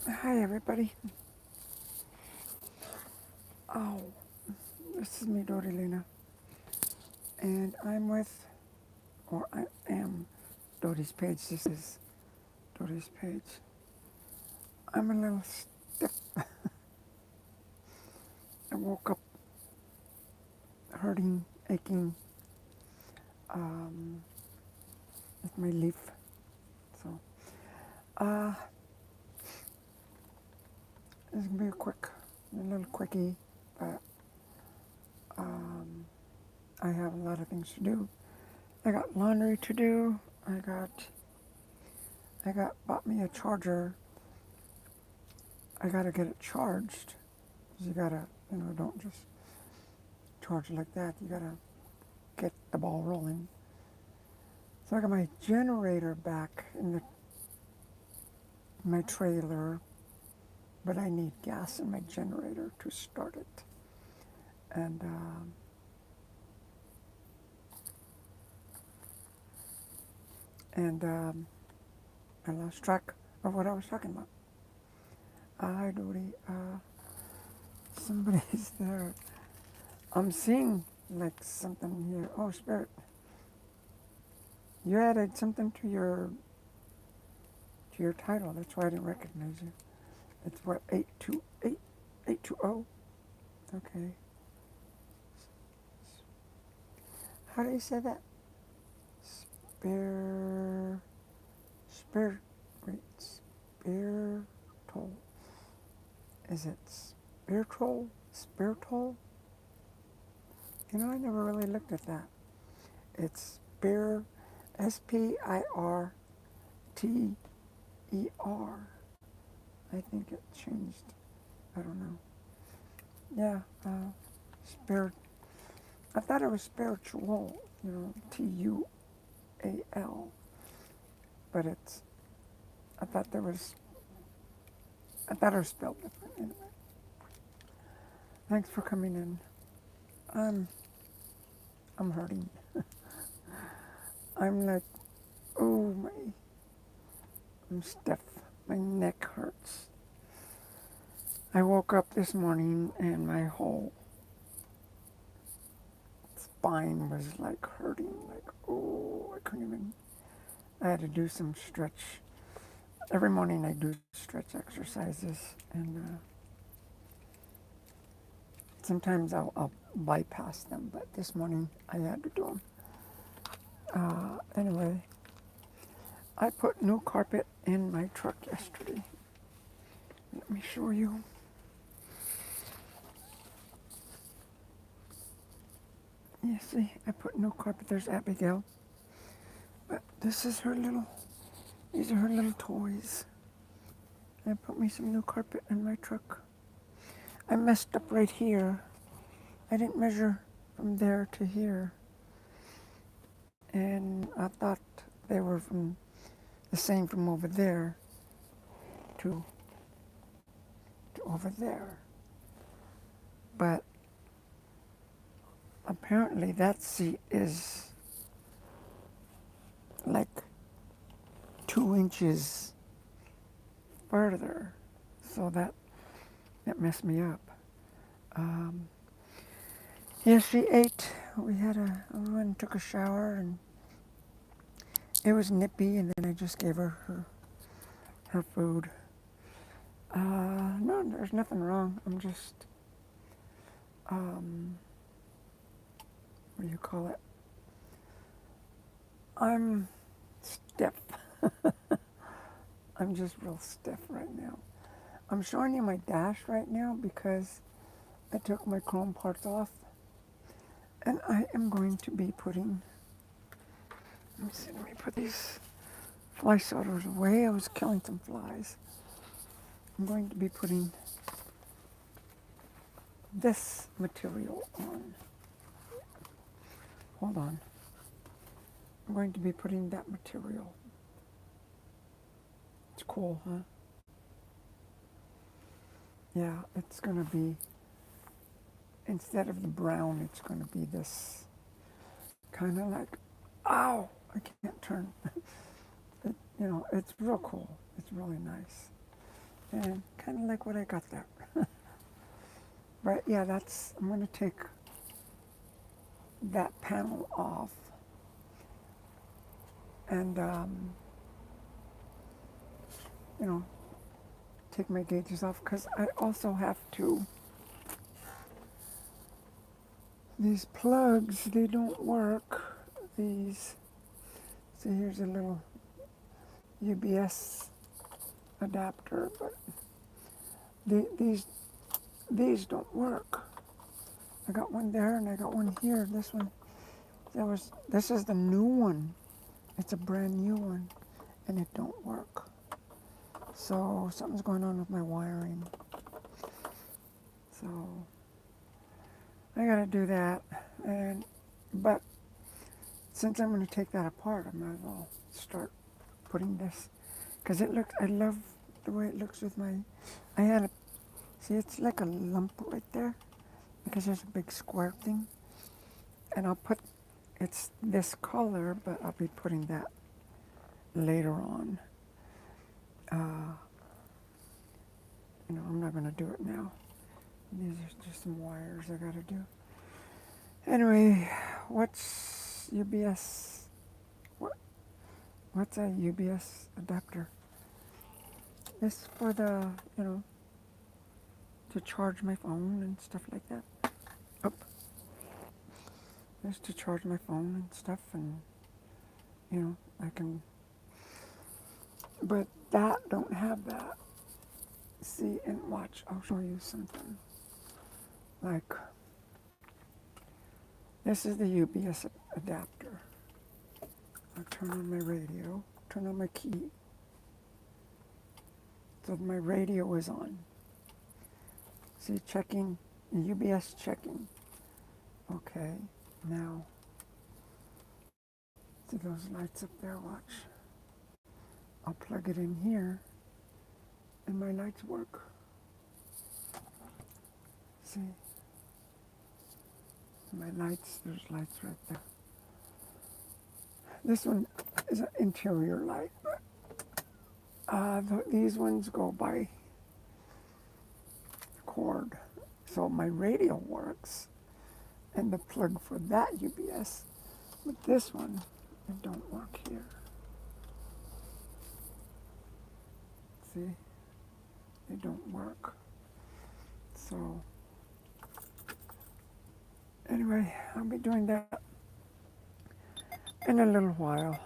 Hi, everybody. Oh, this is me, Dodi Lena, and I'm with, or I am, Dodi's page. This is Dodi's page. I'm a little stiff. I woke up hurting, aching um, with my leaf. So, uh, this is gonna be a little quickie, but um, I have a lot of things to do. I got laundry to do. Bought me a charger. I gotta get it charged. 'Cause you gotta, don't just charge it like that. You gotta get the ball rolling. So I got my generator back in my trailer, but I need gas in my generator to start it. And and I lost track of what I was talking about. Hi, Dodi. Somebody's there. I'm seeing like something here. Oh, Spirit, you added something to your title. That's why I didn't recognize you. It's what 828 820. Okay. How do you say that? Spare, spare, wait, spiritual. Is it spiritual? Spiritual? I never really looked at that. It's Spirter. I think it changed. I don't know. Yeah, spirit. I thought it was spiritual, Tual, but I thought there was, I thought it was spelled different. Anyway, thanks for coming in. I'm, I'm hurting. I'm like, oh I'm stiff. My neck hurts. I woke up this morning and my whole spine was like hurting. Like, I couldn't even. I had to do some stretch. Every morning I do stretch exercises, and sometimes I'll bypass them, but this morning I had to do them. Anyway, I put new carpet in my truck yesterday. Let me show you. You see, I put new carpet. There's Abigail. But this is these are her little toys. I put me some new carpet in my truck. I messed up right here. I didn't measure from there to here. And I thought they were from the same from over there to over there. But apparently that seat is like 2 inches further. So that messed me up. Um, yeah, she ate. We went and took a shower, and it was nippy, and then I just gave her food. No, there's nothing wrong. I'm just, um, what do you call it? I'm stiff. I'm just real stiff right now. I'm showing you my dash right now because I took my chrome parts off, and I am going to be putting, let me put these fly swatters away. I was killing some flies. I'm going to be putting this material on. Hold on. I'm going to be putting that material. It's cool, huh? Yeah, it's going to be, instead of the brown, it's going to be this kind of like, ow, I can't turn. It's real cool. It's really nice. And kind of like what I got there. But yeah, I'm going to take that panel off and, you know, take my gauges off because I also have to, these plugs, they don't work. These, see here's a little UBS adapter, but the, these don't work. I got one there and I got one here. This is the new one. It's a brand new one and it don't work. So something's going on with my wiring. So I gotta do that. But since I'm gonna take that apart, I might as well start putting this because I love the way it looks with my. See, it's like a lump right there because there's a big square thing, and it's this color, but I'll be putting that later on. Uh, I'm not gonna do it now. These are just some wires I gotta do. Anyway, what's UBS? What's a UBS adapter? This for the, to charge my phone and stuff like that. Oh, this to charge my phone and stuff, and I can. But that don't have that. See and watch. I'll show you something. Like this is the UBS adapter. I'll turn on my radio. Turn on my key. So my radio is on. See, checking, UBS checking. Okay, now, see those lights up there, watch. I'll plug it in here, and my lights work. See, my lights, there's lights right there. This one is an interior light, but these ones go by cord. So my radio works, and the plug for that UBS, but this one, it don't work here. See, they don't work. So anyway, I'll be doing that in a little while.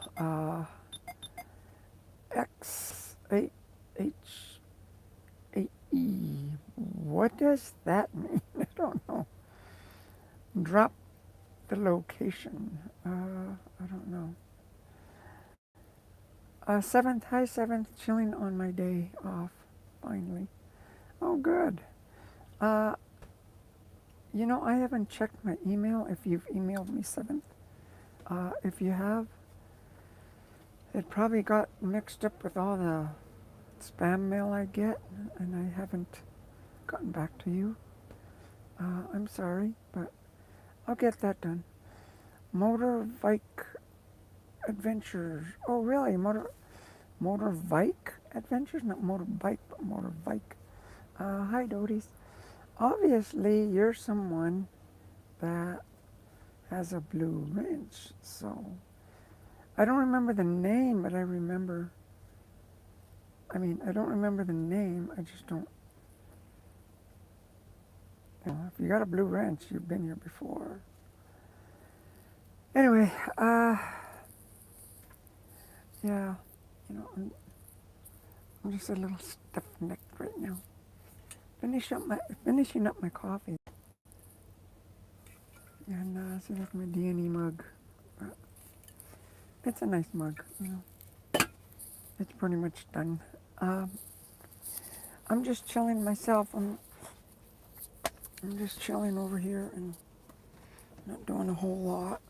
X8H8E. What does that mean? I don't know. Drop the location. I don't know. 7th, hi 7th, chilling on my day off, finally. Oh, good. Uh, I haven't checked my email if you've emailed me 7th. If you have, it probably got mixed up with all the spam mail I get, and I haven't gotten back to you. I'm sorry, but I'll get that done. Motorbike Adventures. Oh, really? Motorbike Adventures? Not motorbike, but motorbike. Hi, Dodi. Obviously, you're someone that has a blue wrench, so I don't remember the name, but I don't remember the name, I just don't, if you got a blue wrench, you've been here before. Anyway, yeah, I'm just a little stiff-necked right now. Finishing up my coffee. And see, that's my D&E mug. It's a nice mug, It's pretty much done. I'm just chilling myself. I'm just chilling over here and not doing a whole lot.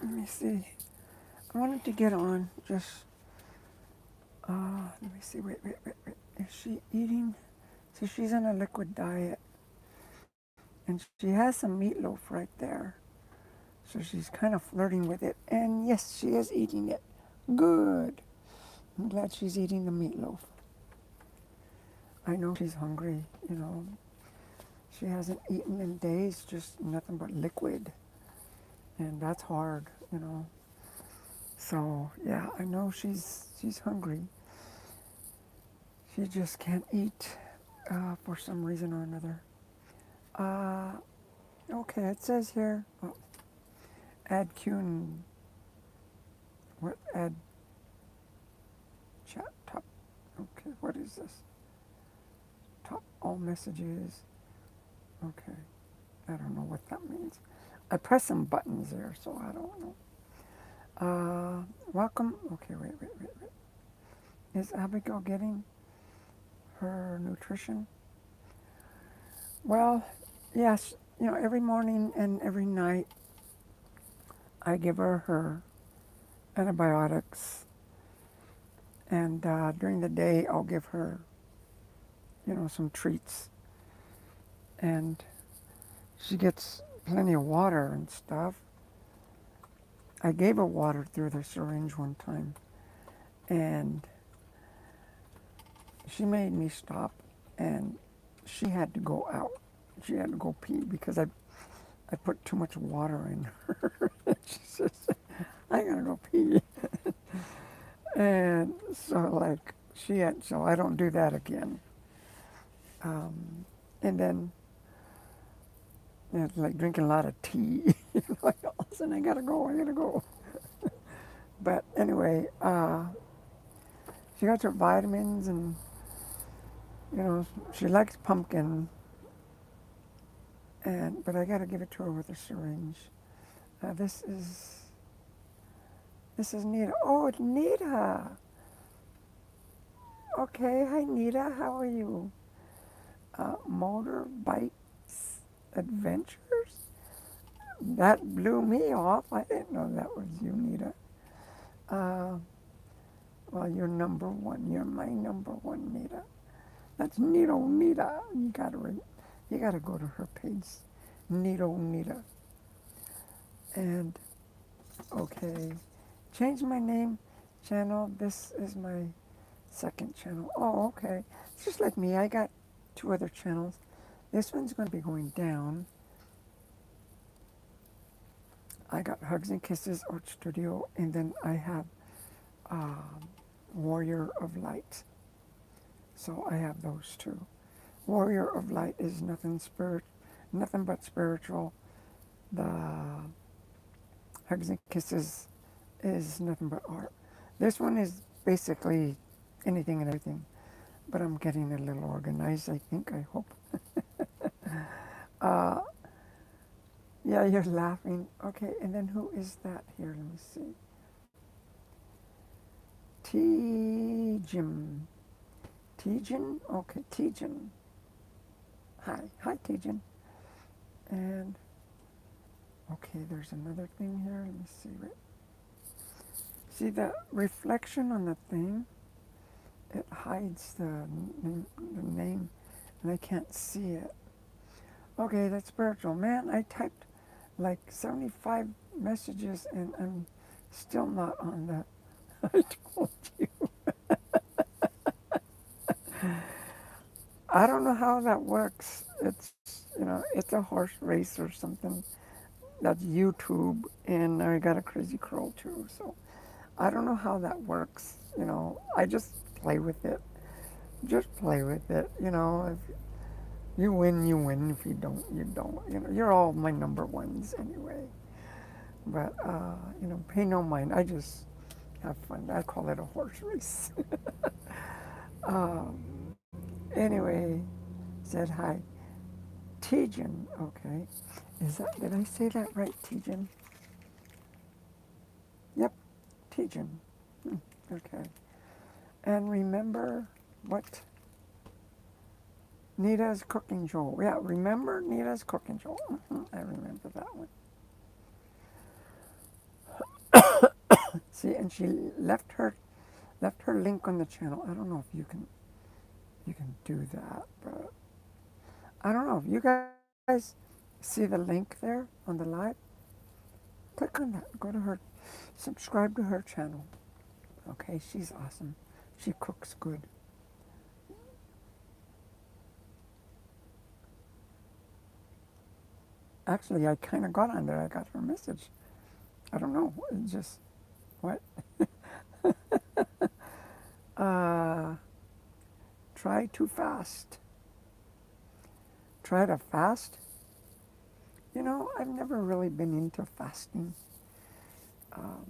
Let me see. I wanted to get on just, let me see, wait. Is she eating? So she's on a liquid diet. And she has some meatloaf right there. So she's kind of flirting with it. And yes, she is eating it. Good. I'm glad she's eating the meatloaf. I know she's hungry, you know. She hasn't eaten in days, just nothing but liquid. And that's hard, you know. So yeah, I know she's hungry. She just can't eat for some reason or another. Uh, okay, it says here, oh, add Q and what? Add chat top. Okay, what is this? Top all messages. Okay, I don't know what that means. I press some buttons there, so I don't know. Welcome. Okay, wait. Is Abigail getting her nutrition? Well, yes. You know, every morning and every night I give her antibiotics, and during the day I'll give her, you know, some treats, and she gets plenty of water and stuff. I gave her water through the syringe one time, and she made me stop, and she had to go out. She had to go pee because I put too much water in her. She says, I gotta go pee. And so, like, so I don't do that again. Um, and then, you know, it's like drinking a lot of tea. You know, like, all of a sudden I gotta go. But anyway, she got her vitamins, and, you know, she likes pumpkin, but I gotta give it to her with a syringe. Uh, this is this is Nita. Oh, it's Nita. Okay, hi Nita. How are you? Motorbikes Adventures? That blew me off. I didn't know that was you, Nita. Uh, well, you're number one. You're my number one, Nita. That's Nito Nita. You gotta go to her page, Nito Nita. And okay, change my name channel. This is my second channel. Oh, okay. It's just like me. I got two other channels. This one's going to be going down. I got Hugs and Kisses Art Studio, and then I have um, Warrior of Light. So I have those two. Warrior of Light is nothing but spiritual. The Hugs and Kisses is nothing but art. This one is basically anything and everything, but I'm getting a little organized, I think, I hope. Uh, yeah, you're laughing. Okay, and then who is that here? Let me see. T. Tijin? Okay, Tijin. Hi, Tijin. And, okay, there's another thing here. Let me see. See the reflection on the thing? It hides the name, and I can't see it. Okay, that's spiritual. Man, I typed like 75 messages, and I'm still not on that. I told you. I don't know how that works. It's a horse race or something. That's YouTube, and I got a crazy curl too. So I don't know how that works. I just play with it. Just play with it. If you win, you win. If you don't, you don't. You're all my number ones anyway. But pay no mind. I just have fun. I call it a horse race. um, anyway, said hi. Tejan, okay. Did I say that right, Tejan? Yep, Tejan. Okay. And remember what? Nita's cooking show. Yeah, remember Nita's cooking show. I remember that one. See, and she left her link on the channel. I don't know if you can do that, but I don't know if you guys see the link there on the live. Click on that. Go to her, subscribe to her channel. Okay, she's awesome. She cooks good. Actually, I kind of got on there. I got her message. I don't know. It just, what? Uh, try to fast. Try to fast? You know, I've never really been into fasting. Um,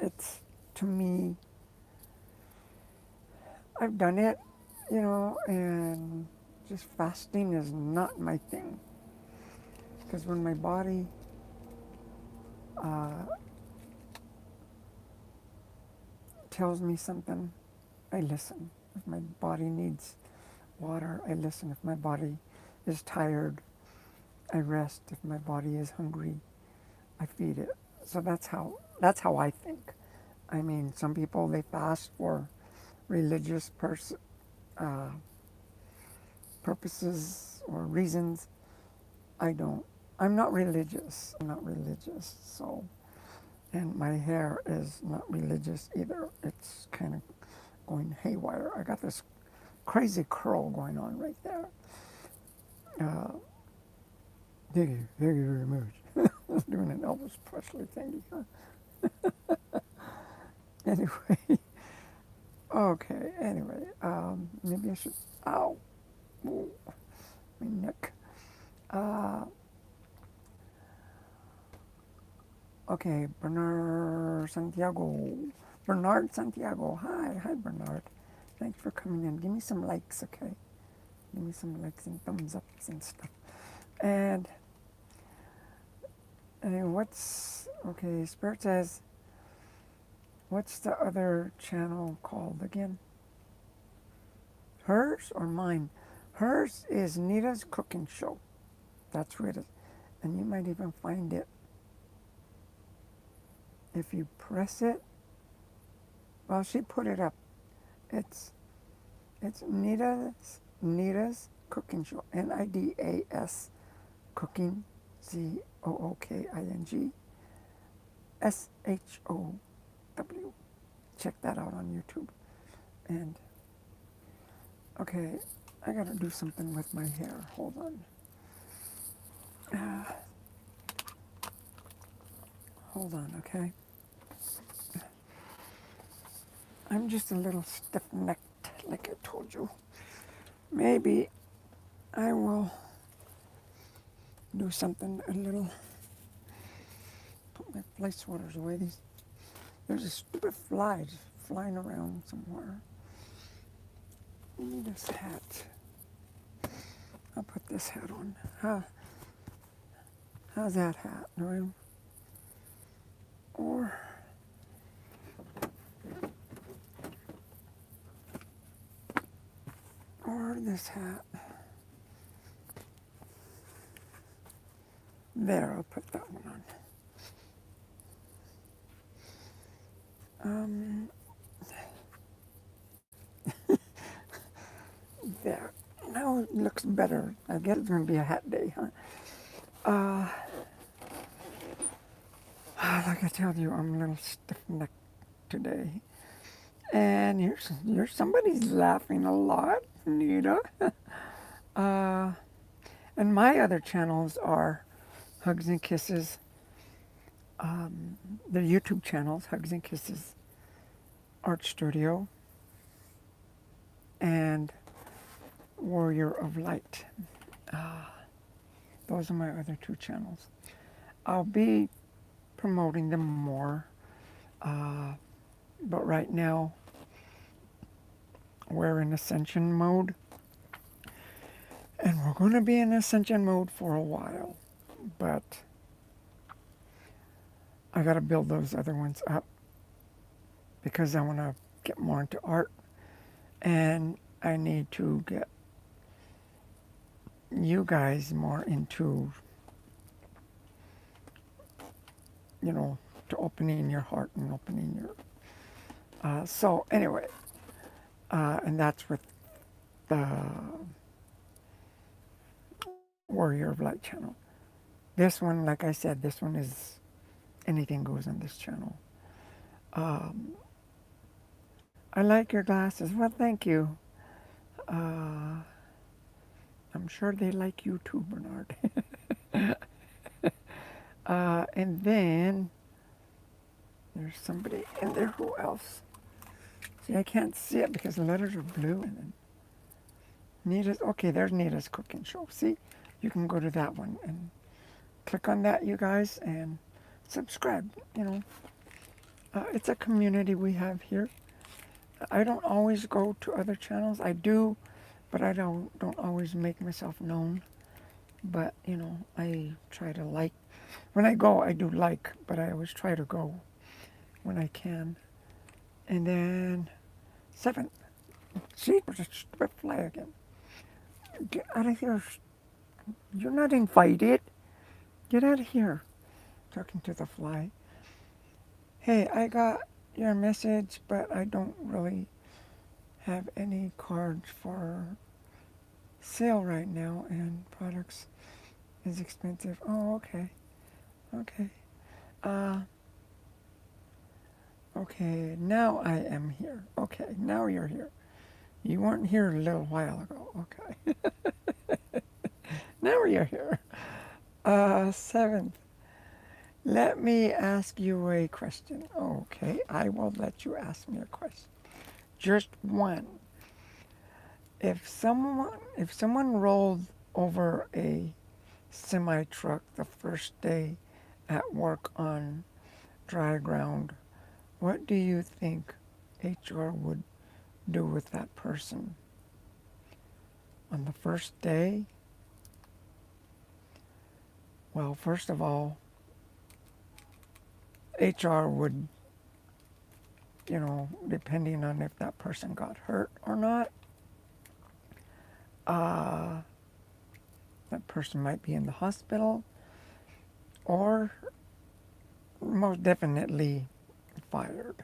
it's, to me, I've done it, you know, and just fasting is not my thing. Because when my body uh, tells me something, I listen. If my body needs water, I listen. If my body is tired, I rest. If my body is hungry, I feed it. So that's how I think. I mean, some people they fast for religious uh, purposes or reasons. I don't. I'm not religious. I'm not religious. So, and my hair is not religious either. It's kind of going haywire. I got this crazy curl going on right there. Uh, thank you very much. I was doing an Elvis Presley thingy. Huh? Anyway, okay. Anyway, maybe I should. Ow, ooh, my neck. Uh, okay, Bernard Santiago. Bernard Santiago. Hi, Bernard. Thanks for coming in. Give me some likes, okay? Give me some likes and thumbs ups and stuff. And what's okay? Spirit says, what's the other channel called again? Hers or mine? Hers is Nita's Cooking Show. That's who it is. And you might even find it if you press it. Well, she put it up. It's Nita's Cooking Show. NIDAS Cooking, COOKINGSHOW. Check that out on YouTube. And okay, I gotta do something with my hair. Hold on. Hold on, okay? I'm just a little stiff-necked, like I told you. Maybe I will do something a little. Put my fly swatters away. There's a stupid fly just flying around somewhere. I need this hat. I'll put this hat on. How's that hat, Noel? Or this hat. There, I'll put that one on. There. Now it looks better. I guess it's going to be a hat day, huh? Like I tell you, I'm a little stiff-necked today. And here's somebody's laughing a lot, Nita. And my other channels are Hugs and Kisses. The YouTube channels, Hugs and Kisses Art Studio and Warrior of Light. Those are my other two channels. I'll be promoting them more, but right now we're in ascension mode, and we're going to be in ascension mode for a while, but I got to build those other ones up because I want to get more into art, and I need to get you guys more into, to opening your heart and opening your... so anyway, and that's with the Warrior of Light channel. This one, like I said, this one is anything goes on this channel. I like your glasses. Well, thank you. Uh, I'm sure they like you too, Bernard. And then there's somebody in there. Who else? See, I can't see it because the letters are blue. And then Nita's, okay, there's Nita's cooking show. See, you can go to that one and click on that, you guys, and subscribe. You know, it's a community we have here. I don't always go to other channels. I do, but I don't always make myself known. But you know, I try to like. When I go, I do like, but I always try to go when I can. And then 7th, see, there's a stupid fly again. Get out of here! You're not invited. Get out of here! Talking to the fly. Hey, I got your message, but I don't really have any cards for sale right now, and products is expensive. Oh, okay. Okay. Uh, okay, now I am here. Okay, now you're here. You weren't here a little while ago. Okay. Now you're here. 7th. Let me ask you a question. Okay, I will let you ask me a question. Just one. If someone rolled over a semi truck the first day at work on dry ground, what do you think HR would do with that person? On the first day? Well, first of all, HR would, depending on if that person got hurt or not, uh, that person might be in the hospital or most definitely fired.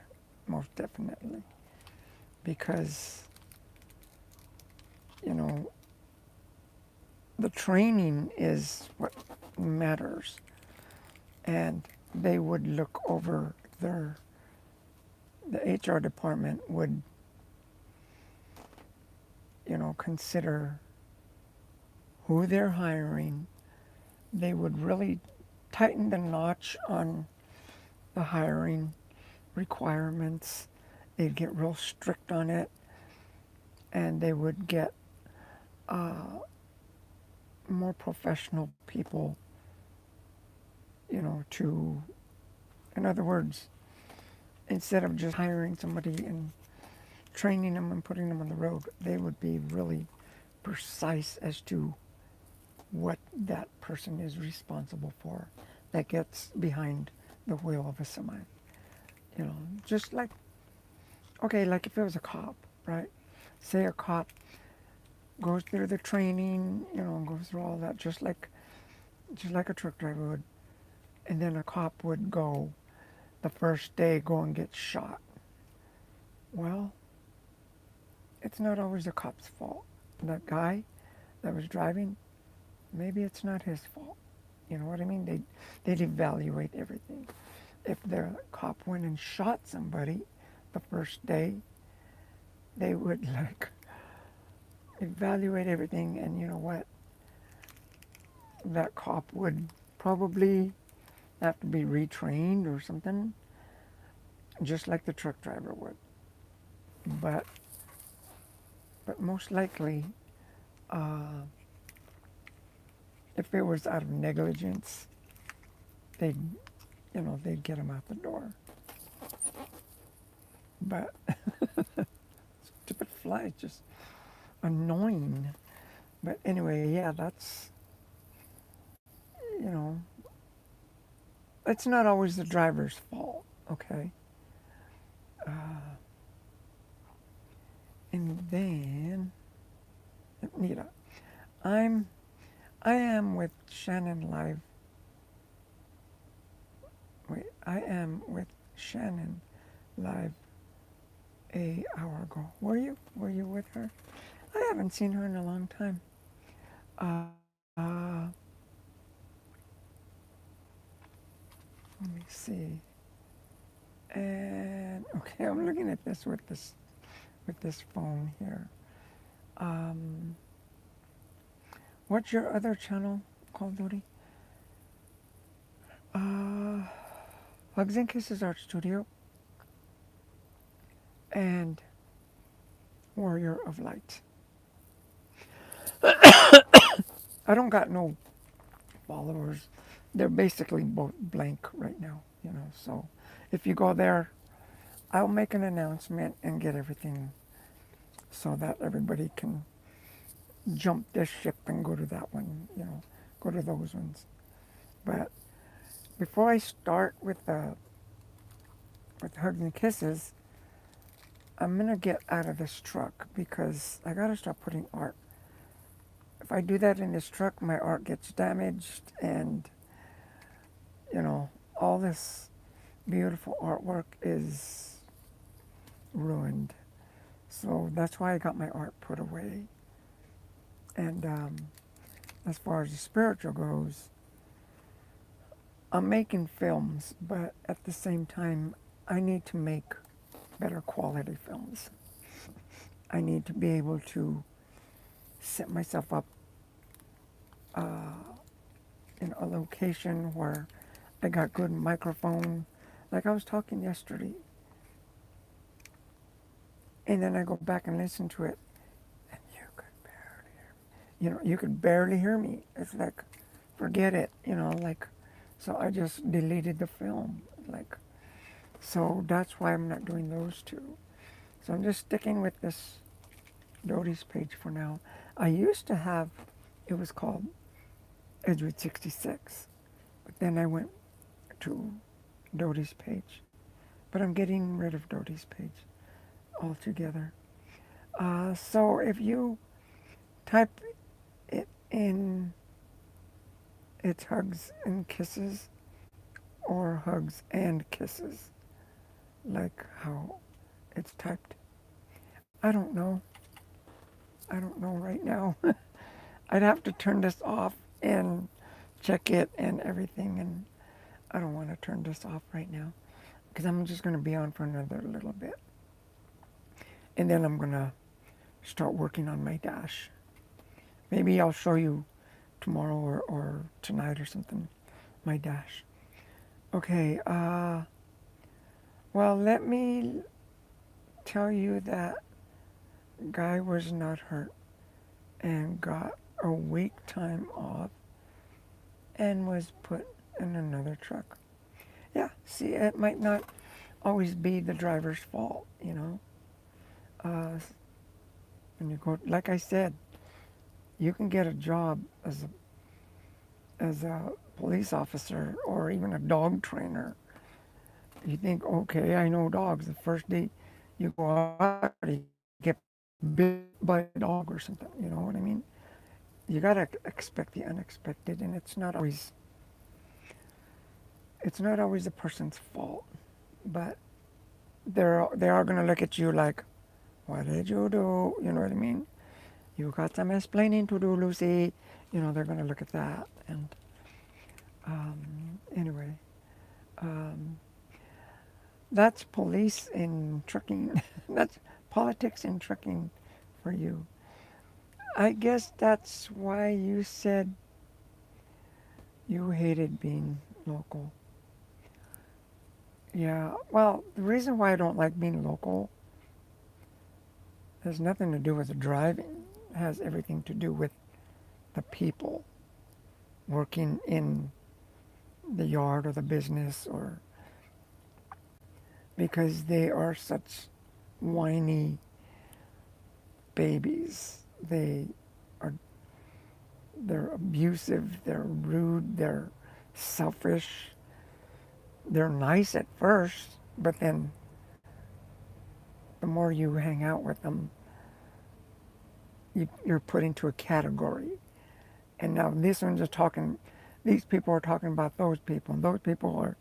Most definitely. Because, you know, the training is what matters. And they would look over the HR department would, consider who they're hiring. They would really tighten the notch on the hiring requirements. They'd get real strict on it, and they would get more professional people, to, in other words, instead of just hiring somebody and training them and putting them on the road, they would be really precise as to what that person is responsible for that gets behind the wheel of a semi. Just like, okay, like if it was a cop, right? Say a cop goes through the training, goes through all that, just like a truck driver would, and then a cop would go the first day go and get shot. Well, it's not always the cop's fault. That guy that was driving, maybe it's not his fault. You know what I mean? They'd evaluate everything. If the cop went and shot somebody the first day, they would evaluate everything, and you know what? That cop would probably have to be retrained or something, just like the truck driver would. But most likely, uh, if it was out of negligence, they'd they'd get him out the door. But stupid fly is just annoying. But anyway, yeah, you know, it's not always the driver's fault, okay? Uh, and then, Nita, I am with Shannon live. Wait, I am with Shannon live a hour ago. Were you? Were you with her? I haven't seen her in a long time. Uh, let me see. And okay, I'm looking at this with this with this phone here. Um, what's your other channel called, Dodi? Uh, Hugs and Kisses Art Studio and Warrior of Light. I don't got no followers. They're basically both blank right now, So if you go there, I'll make an announcement and get everything so that everybody can jump this ship and go to that one, go to those ones. But before I start with Hugs and Kisses, I'm gonna get out of this truck because I gotta start putting art. If I do that in this truck, my art gets damaged, and all this beautiful artwork is ruined. So that's why I got my art put away. And as far as the spiritual goes, I'm making films, but at the same time, I need to make better quality films. I need to be able to set myself up in a location where I got good microphone. Like I was talking yesterday, and then I go back and listen to it, and you could barely hear me. You could barely hear me. It's like, forget it, like, so I just deleted the film. Like, so that's why I'm not doing those two. So I'm just sticking with this Dodi's page for now. I used to have, it was called Edgewood 66, but then I went to Dodi's page. But I'm getting rid of Dodi's page altogether. So if you type it in, it's Hugs and Kisses or Hugs and Kisses, like how it's typed. I don't know. I don't know right now. I'd have to turn this off and check it and everything, and I don't want to turn this off right now because I'm just going to be on for another little bit. And then I'm going to start working on my dash. Maybe I'll show you tomorrow or tonight or something, my dash. Okay, well, let me tell you that Guy was not hurt and got a week time off and was put in another truck. Yeah, see, it might not always be the driver's fault, Uh, when you go, like I said, you can get a job as a police officer or even a dog trainer. You think, okay, I know dogs. The first day you go out, you get bit by a dog or something. You know what I mean? You gotta expect the unexpected, and it's not always the person's fault. But they are gonna look at you like, what did you do? You know what I mean? You got some explaining to do, Lucy. They're gonna look at that. And anyway, um, that's police in trucking. That's politics in trucking for you. I guess that's why you said you hated being local. Yeah, well, the reason why I don't like being local has nothing to do with the driving. It has everything to do with the people working in the yard or the business, or because they are such whiny babies. Are they're abusive, they're rude, they're selfish. They're nice at first, but then the more you hang out with them, you're put into a category. And now these people are talking about those people, and those people are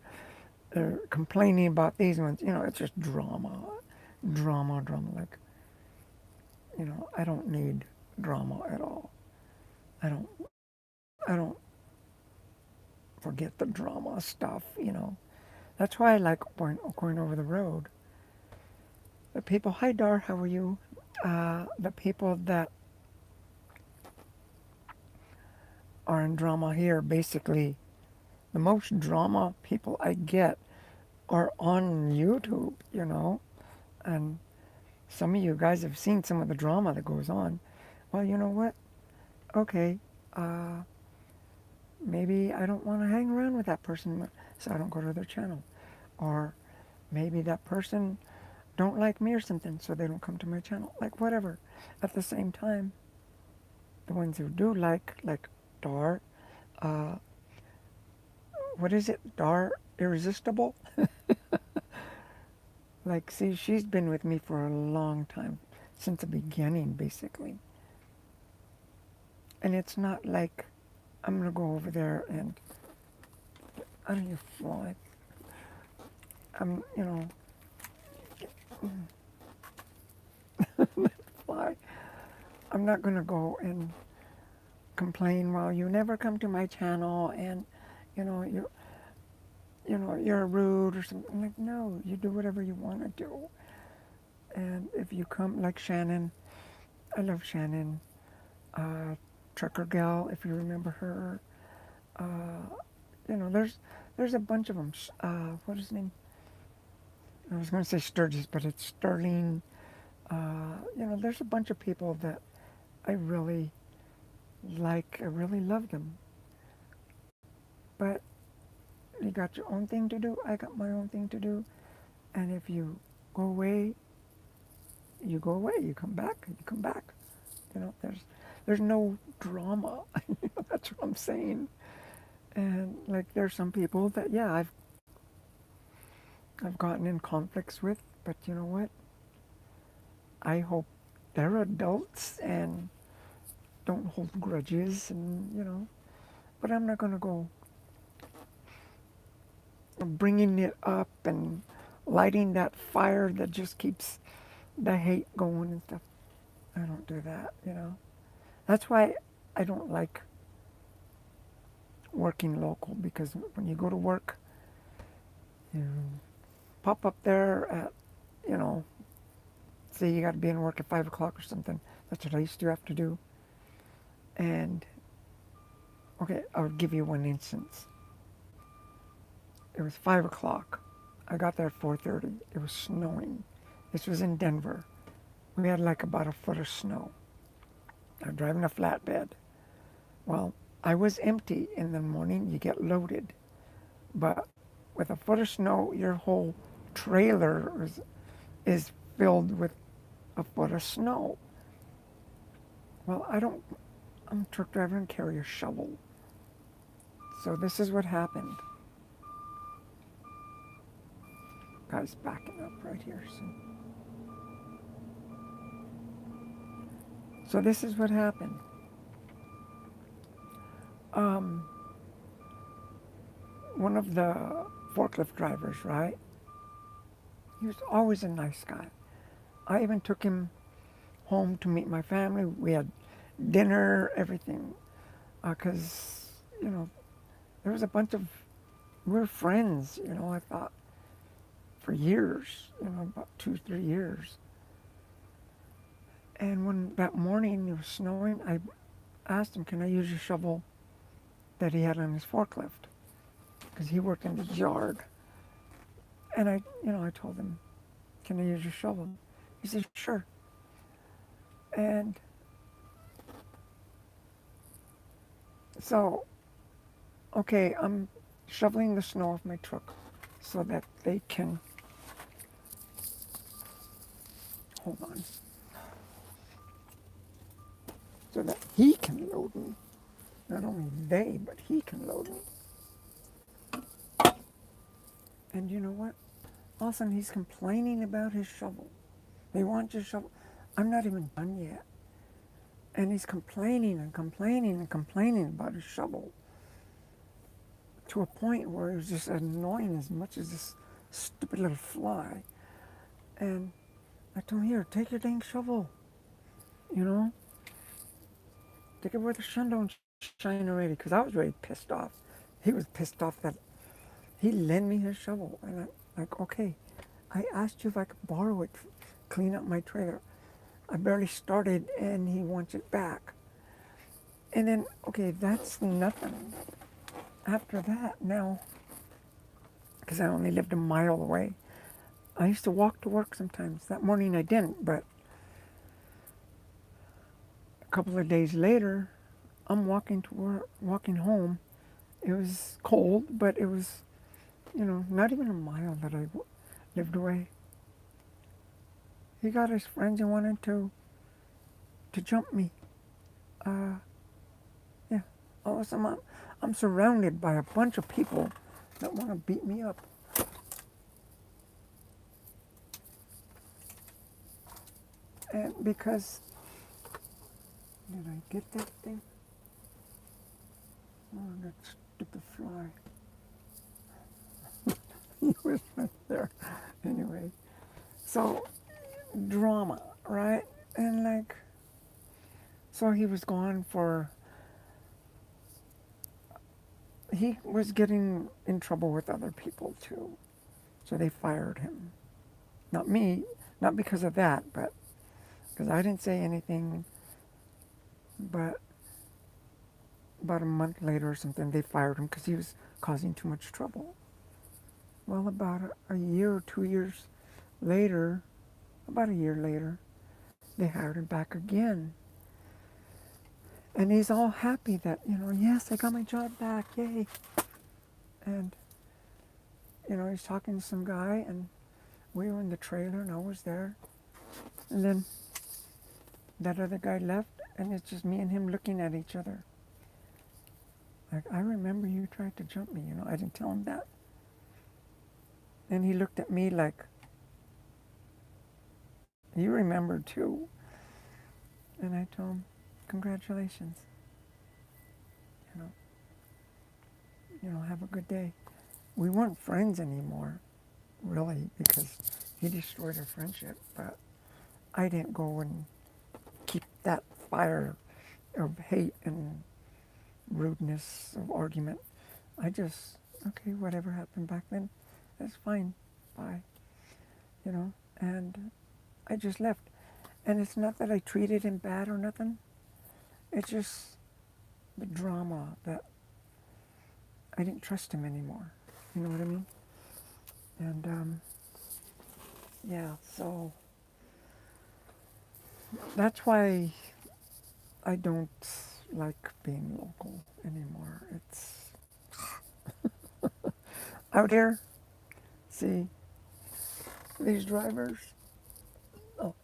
complaining about these ones. It's just drama, drama, drama. Like, I don't need drama at all. I don't forget the drama stuff. That's why I like going over the road. The people, hi Dar, how are you? The people that are in drama here, basically, the most drama people I get are on YouTube, you know? And some of you guys have seen some of the drama that goes on. Well, you know what? Okay, uh, maybe I don't want to hang around with that person, so I don't go to their channel. Or maybe that person don't like me or something, so they don't come to my channel. Like whatever. At the same time, the ones who do like Dar, uh, what is it? Dar Irresistible? Like, see, she's been with me for a long time, since the beginning, basically. And it's not like I'm gonna go over there and I don't even fly. I'm, you know, fly. I'm not gonna go and complain. Well, you never come to my channel, and you know you're rude or something. I'm like, no, you do whatever you want to do. And if you come, like Shannon, I love Shannon, uh, Trucker Gal, if you remember her. Uh, you know, there's a bunch of them. What is his name? I was going to say Sturgis, but it's Sterling. You know, there's a bunch of people that I really like. I really love them. But you got your own thing to do. I got my own thing to do. And if you go away, you go away. You come back, you come back. You know, there's no drama. That's what I'm saying. And like there's some people that yeah, I've gotten in conflicts with, but you know what? I hope they're adults and don't hold grudges and you know, but I'm not going to go bringing it up and lighting that fire that just keeps the hate going and stuff. I don't do that, you know. That's why I don't like working local, because when you go to work, you pop up there at, you know, say you got to be in work at 5 o'clock or something. That's what I used to have to do. And, okay, I'll give you one instance. It was 5 o'clock. I got there at 4:30. It was snowing. This was in Denver. We had like about a foot of snow. I'm driving a flatbed. Well, I was empty in the morning. You get loaded. But with a foot of snow, your whole trailer is filled with a foot of snow. Well, I'm a truck driver and carry a shovel. So this is what happened. Guy's backing up right here. So this is what happened. Um, One of the forklift drivers, right? He was always a nice guy. I even took him home to meet my family. We had dinner, everything. Because, you know, there was a bunch of, we're friends, you know, I thought, for years, you know, about 2, 3 years. And when that morning it was snowing, I asked him, can I use your shovel that he had on his forklift? Because he worked in the yard. And I told him, can I use your shovel? He said, sure. And so, okay, I'm shoveling the snow off my truck so that they can, hold on, so that he can load me. Not only they, but he can load me. And you know what? All of a sudden he's complaining about his shovel. They want your shovel. I'm not even done yet. And he's complaining and complaining and complaining about his shovel, to a point where it was just annoying as much as this stupid little fly. And I told him, here, take your dang shovel. You know? Take it where the sun don't shine already. Because I was really pissed off. He was pissed off that he lent me his shovel. And I'm like, okay, I asked you if I could borrow it clean up my trailer. I barely started and he wants it back. And then, okay, that's nothing. After that, now, because I only lived a mile away, I used to walk to work sometimes. That morning I didn't, but a couple of days later, I'm walking to work, walking home. It was cold, but it was, not even a mile that I lived away. He got his friends and wanted to jump me. Uh, yeah. All of a sudden, I'm surrounded by a bunch of people that want to beat me up. And because, did I get that thing? Oh, that stupid fly. He was right there. Anyway, so drama, right? And like, so he was gone for, he was getting in trouble with other people too. So they fired him. Not me, not because of that, but because I didn't say anything. But about a month later or something, they fired him because he was causing too much trouble. Well, about a year or 2 years later, about a year later, they hired him back again. And he's all happy that, yes, I got my job back, yay. And, he's talking to some guy, and we were in the trailer, and I was there. And then that other guy left, and it's just me and him looking at each other. Like, I remember you tried to jump me, I didn't tell him that. And he looked at me like, you remembered too. And I told him, congratulations. You know, have a good day. We weren't friends anymore, really, because he destroyed our friendship. But I didn't go and keep that fire of hate and rudeness of argument. I just, okay, whatever happened back then, that's fine. Bye. And I just left. And it's not that I treated him bad or nothing. It's just the drama that I didn't trust him anymore. You know what I mean? And yeah, so that's why I don't like being local anymore. It's out here. See these drivers, oh,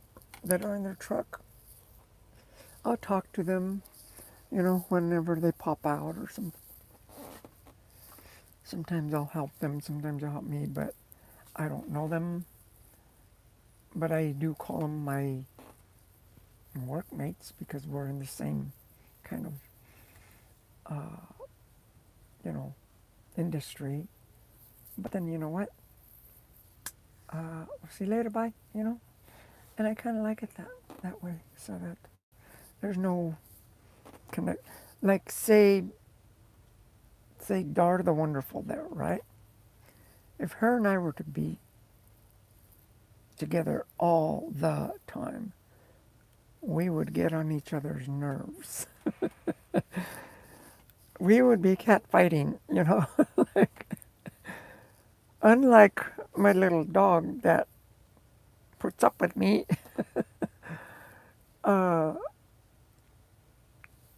that are in their truck. I'll talk to them, whenever they pop out or something. Sometimes I'll help them, sometimes they'll help me, but I don't know them. But I do call them my workmates because we're in the same kind of, you know, industry. But then you know what? We'll see you later, bye, And I kind of like it that way, so that there's no connect. Like say Dar the Wonderful there, right? If her and I were to be together all the time, we would get on each other's nerves. We would be cat fighting, like, unlike my little dog that puts up with me. uh,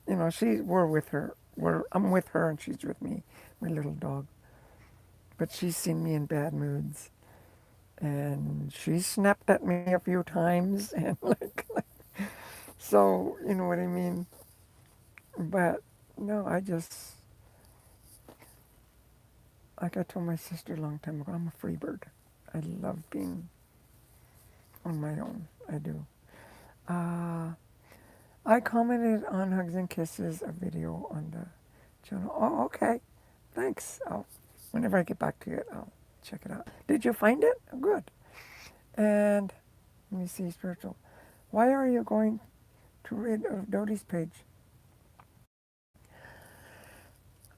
we're with her. I'm with her and she's with me, my little dog. But she's seen me in bad moods, and she snapped at me a few times, and so you know what I mean. But no, like I told my sister a long time ago, I'm a free bird. I love being on my own. I do. Uh, I commented on Hugs and Kisses, a video on the channel. Oh, okay. Thanks. Whenever I get back to it, I'll check it out. Did you find it? Oh, good. And let me see, spiritual. Why are you going to rid of Dodi's page?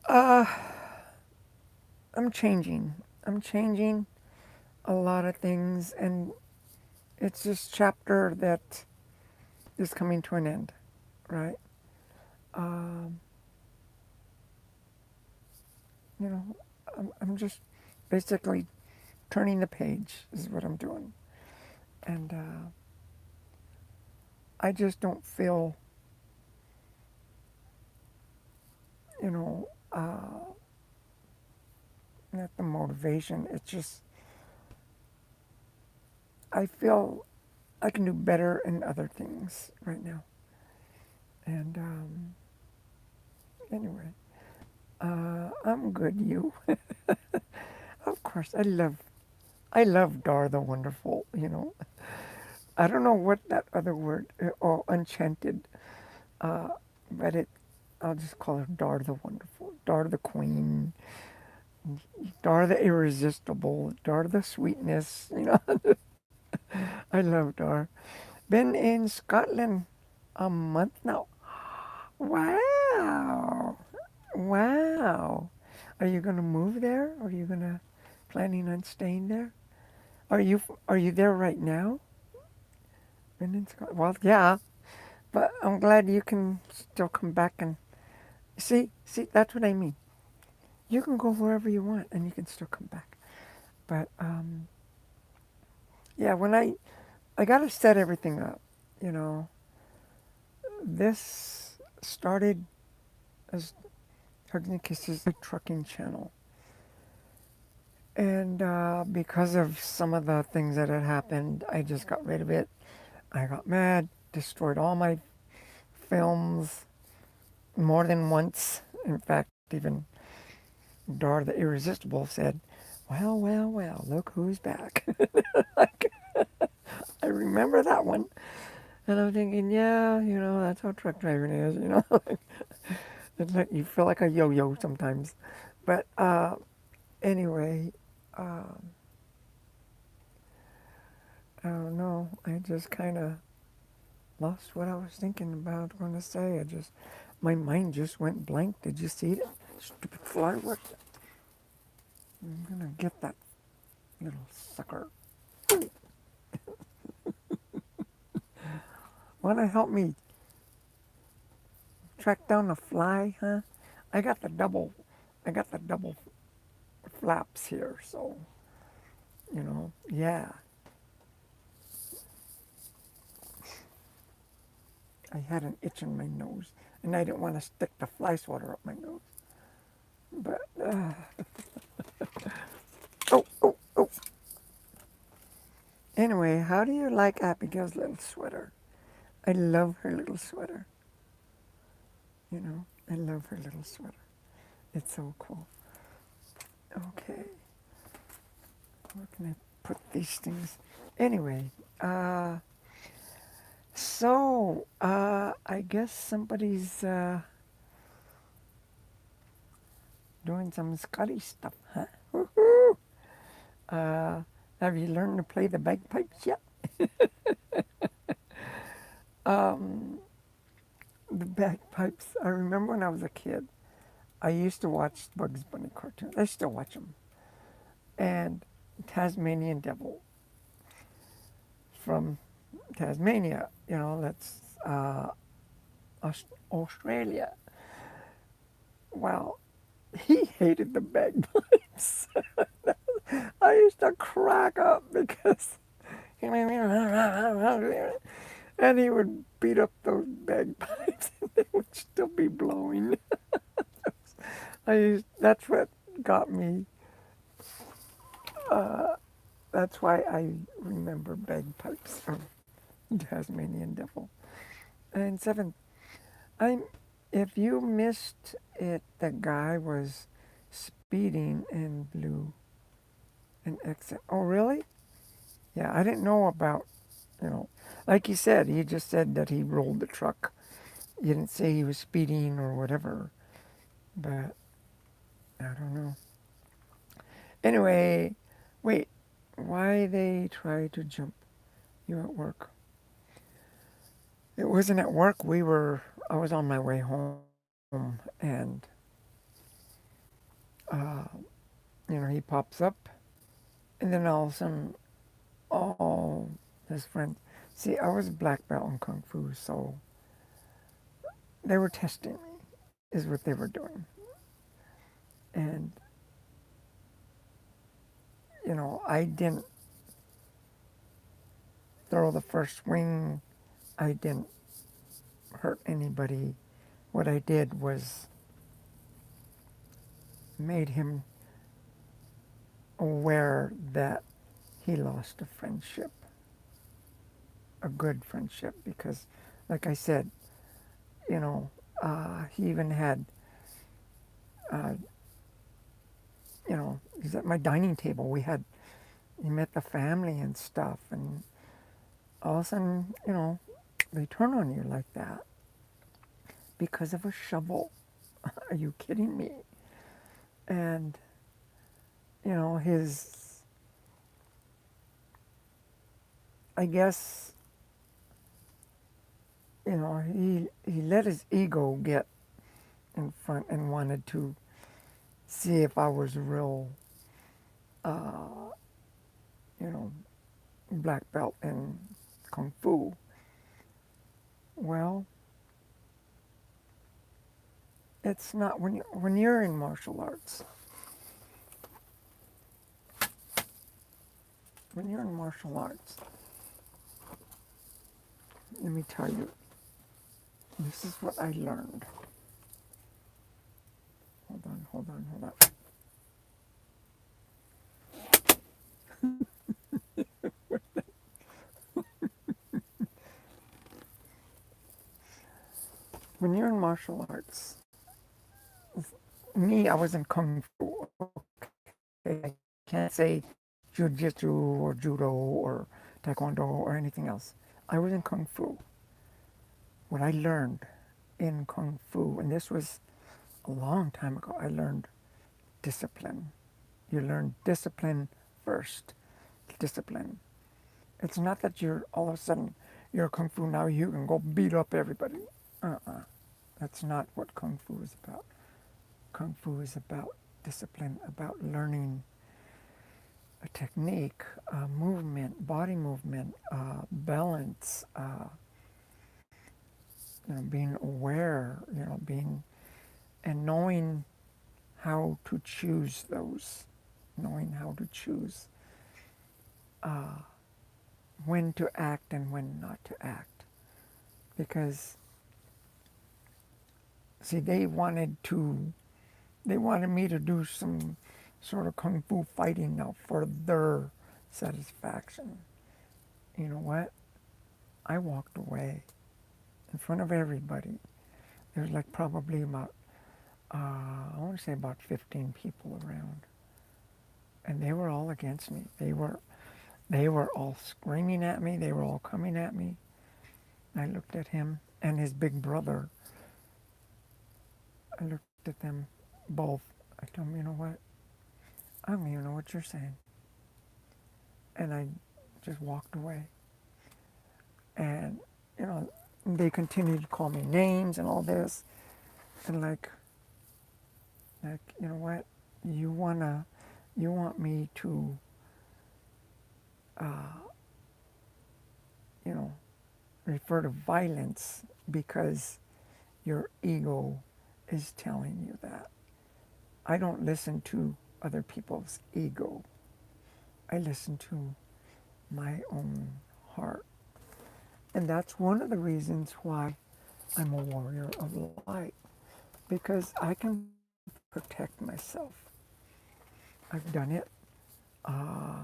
I'm changing. I'm changing a lot of things, and it's this chapter that is coming to an end, right? Um, you know, I'm just basically turning the page is what I'm doing. And I just don't feel, you know, not the motivation. It's just, I feel I can do better in other things right now. And anyway, I'm good. You, of course, I love Dar the Wonderful. You know, I don't know what that other word, oh, enchanted, uh, but I'll just call her Dar the Wonderful, Dar the Queen, Dar the Irresistible, Dar the Sweetness. You know, I love Dar. Been in Scotland a month now. Wow. Wow. Are you going to move there? Are you going to planning on staying there? Are you there right now? Been in Scotland? Well, yeah, but I'm glad you can still come back and see that's what I mean. You can go wherever you want and you can still come back. But yeah, when I got to set everything up, you know. This started as Hugs and Kisses, a trucking channel. And because of some of the things that had happened, I just got rid of it. I got mad, destroyed all my films more than once. In fact, even Dar the Irresistible said, well, well, well, look who's back. Like, I remember that one. And I'm thinking, yeah, you know, that's how truck driving is, you know. It's like you feel like a yo-yo sometimes. But anyway, um, I don't know. I just kind of lost what I was thinking about going to say. My mind just went blank. Did you see it? Stupid fly. What? I'm gonna get that little sucker. Wanna help me track down the fly, huh? I got the double, I got the double flaps here, so yeah. I had an itch in my nose, and I didn't want to stick the fly swatter up my nose. But oh, oh, oh. Anyway, how do you like Abigail's little sweater? I love her little sweater. You know, I love her little sweater. It's so cool. Okay, where can I put these things? Anyway, I guess somebody's doing some Scottish stuff, huh? Woohoo! Uh, have you learned to play the bagpipes yet? Um, the bagpipes. I remember when I was a kid, I used to watch Bugs Bunny cartoons. I still watch them. And Tasmanian Devil from Tasmania, you know, that's Australia. Well, he hated the bagpipes. I used to crack up because, and he would beat up those bagpipes and they would still be blowing. That's what got me. Uh, that's why I remember bagpipes of Tasmanian Devil. And seven, I'm. If you missed it, the guy was speeding and blew an exit. Oh, really? Yeah, I didn't know about. You know, like he said, he just said that he rolled the truck. He didn't say he was speeding or whatever. But I don't know. Anyway, wait. Why they try to jump you at work? It wasn't at work. I was on my way home, and uh, he pops up, and then all of a sudden, oh, his friend. See, I was a black belt in Kung Fu, so they were testing me, is what they were doing. And, I didn't throw the first swing. I didn't hurt anybody. What I did was made him aware that he lost a friendship, a good friendship, because, like I said, you know, he even had, uh, he's at my dining table. He met the family and stuff, and all of a sudden, they turn on you like that because of a shovel. Are you kidding me? And, I guess, he let his ego get in front and wanted to see if I was a real, uh, you know, black belt in Kung Fu. Well, it's not when you're in martial arts. When you're in martial arts, let me tell you, this is what I learned. Hold on. When you're in martial arts, me, I was in Kung Fu. Okay? I can't say Jiu-Jitsu or Judo or Taekwondo or anything else. I was in Kung Fu. What I learned in Kung Fu, and this was a long time ago, I learned discipline. You learn discipline first. Discipline. It's not that you're all of a sudden you're Kung Fu now you can go beat up everybody. That's not what Kung Fu is about. Kung Fu is about discipline, about learning a technique, movement, body movement, balance, being aware, being and knowing how to choose those, knowing how to choose when to act and when not to act. Because, see, they wanted me to do some sort of kung fu fighting now for their satisfaction. You know what? I walked away in front of everybody. There's like probably about, I want to say about 15 people around. And they were all against me. They were all screaming at me. They were all coming at me. I looked at him and his big brother. I looked at them both. I told them, you know what? I don't even know what you're saying. And I just walked away. And, they continued to call me names and all this. And you know what? You want me to, uh, you know, refer to violence because your ego is telling you that. I don't listen to other people's ego. I listen to my own heart. And that's one of the reasons why I'm a warrior of light. Because I can protect myself. I've done it. Uh,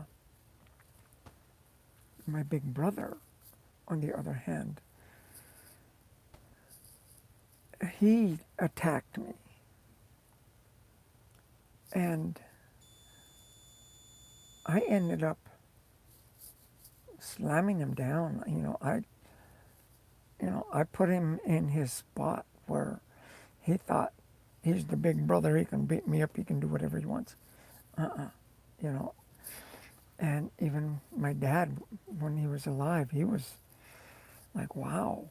my big brother, on the other hand, he attacked me. And I ended up slamming him down. I put him in his spot where he thought he's the big brother. He can beat me up. He can do whatever he wants. You know. And even my dad, when he was alive, he was like, wow.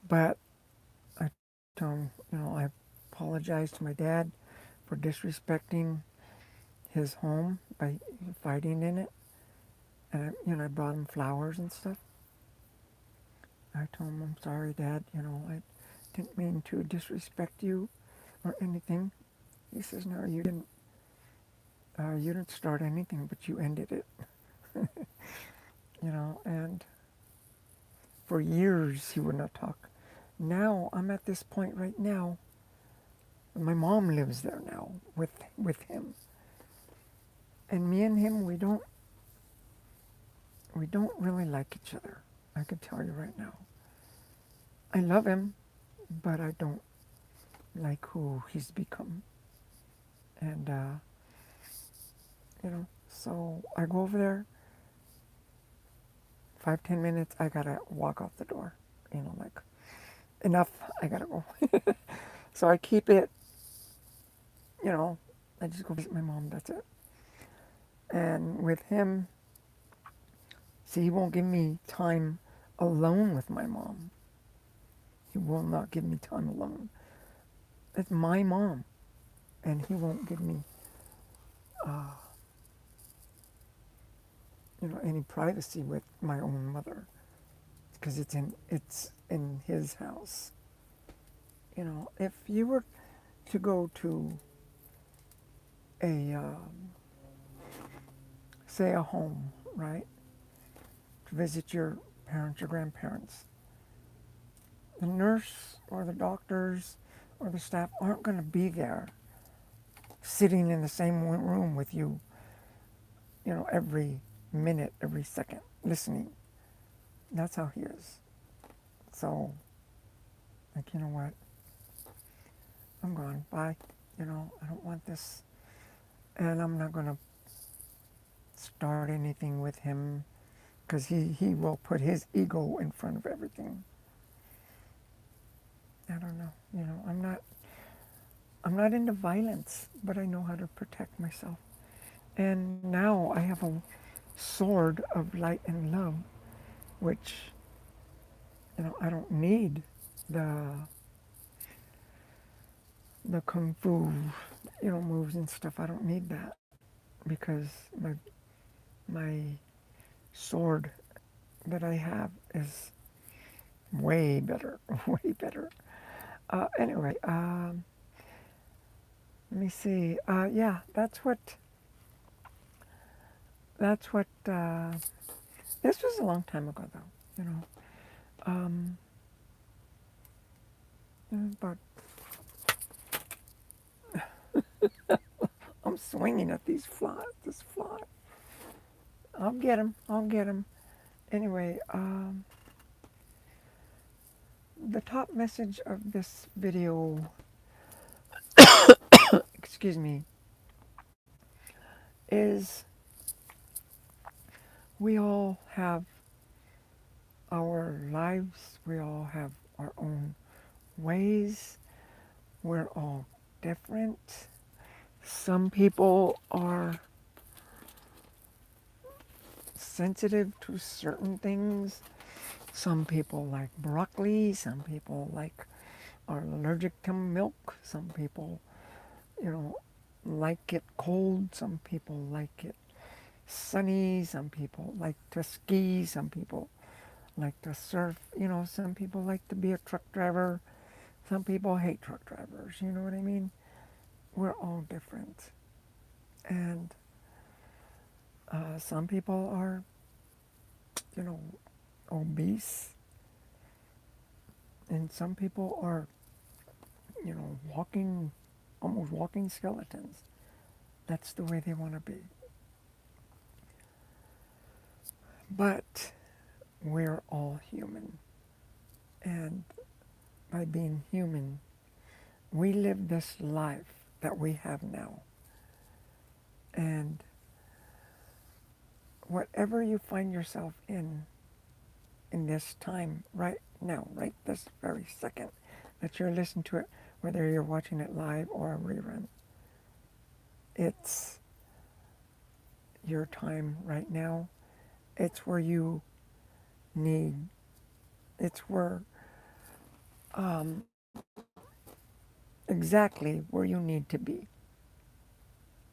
But I told him, I apologized to my dad for disrespecting his home by fighting in it. And I brought him flowers and stuff. I told him, I'm sorry, Dad. I didn't mean to disrespect you or anything. He says, no, you didn't. You didn't start anything, but you ended it. And for years he would not talk. Now I'm at this point right now. My mom lives there now with him, and me and him we don't really like each other. I can tell you right now. I love him, but I don't like who he's become. And so I go over there. 5-10 minutes, I gotta walk out the door. Like, enough, I gotta go. So I keep it, you know, I just go visit my mom, that's it. And with him, see, he won't give me time alone with my mom. He will not give me time alone. It's my mom, and he won't give me, uh, any privacy with my own mother, because it's in his house. If you were to go to a say a home, right, to visit your parents or grandparents, the nurse or the doctors or the staff aren't going to be there sitting in the same room with you, every minute, every second, listening. That's how he is. So, like, you know what? I'm gone. Bye. I don't want this. And I'm not going to start anything with him because he will put his ego in front of everything. I don't know. I'm not into violence, but I know how to protect myself. And now I have a sword of light and love, which I don't need the kung fu moves and stuff. I don't need that because my sword that I have is way better, way better. Anyway, let me see. Yeah, that's what. This was a long time ago, though. Um, but I'm swinging at these flies. This fly. I'll get him. I'll get him. Anyway, the top message of this video, excuse me, is we all have our lives. We all have our own ways. We're all different. Some people are sensitive to certain things. Some people like broccoli. Some people are allergic to milk. Some people, like it cold. Some people like it sunny. Some people like to ski. Some people like to surf. Some people like to be a truck driver. Some people hate truck drivers. You know what I mean? We're all different. And some people are, you know, obese. And some people are, almost walking skeletons. That's the way they want to be. But we're all human. And by being human, we live this life that we have now. And whatever you find yourself in this time, right now, right this very second, that you're listening to it, whether you're watching it live or a rerun, it's your time right now. It's where you need, it's where, um, exactly where you need to be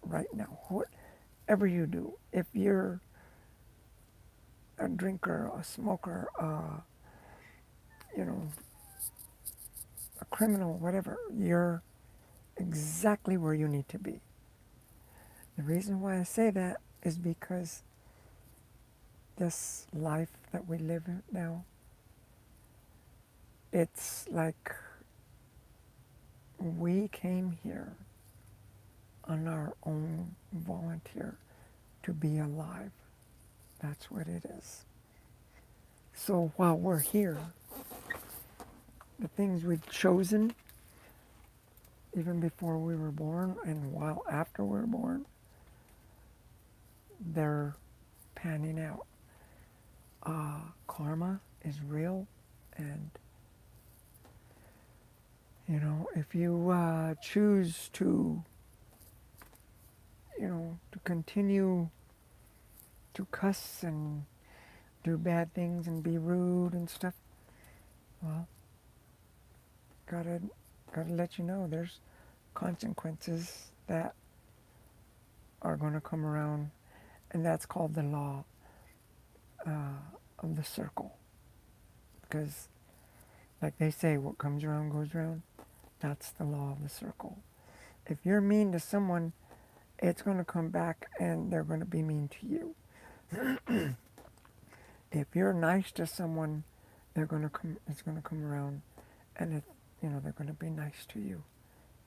right now. Whatever you do, if you're a drinker, a smoker, you know, a criminal, whatever, you're exactly where you need to be. The reason why I say that is because this life that we live in now, it's like we came here on our own volunteer to be alive. That's what it is. So while we're here, the things we've chosen, even before we were born and while after we were born, they're panning out. Karma is real, and if you choose to, to continue to cuss and do bad things and be rude and stuff, well, gotta let you know there's consequences that are going to come around, and that's called the law of the circle. Because, like they say, what comes around goes around. That's the law of the circle. If you're mean to someone, it's going to come back, and they're going to be mean to you. If you're nice to someone, they're going to come. It's going to come around, and they're going to be nice to you.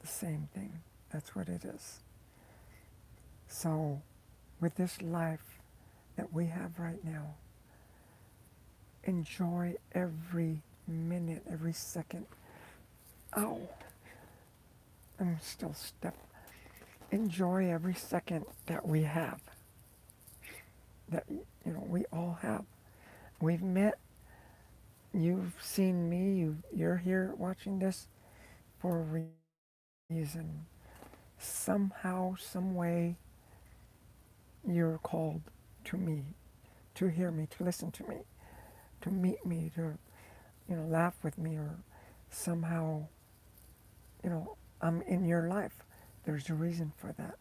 The same thing. That's what it is. So, with this life that we have right now, enjoy every minute, every second. Ow! I'm still stuck. Enjoy every second that we have. That we all have. We've met. You've seen me. You're here watching this for a reason. Somehow, some way, you're called to me, to hear me, to listen to me, to meet me, to laugh with me, or somehow, I'm in your life. There's a reason for that.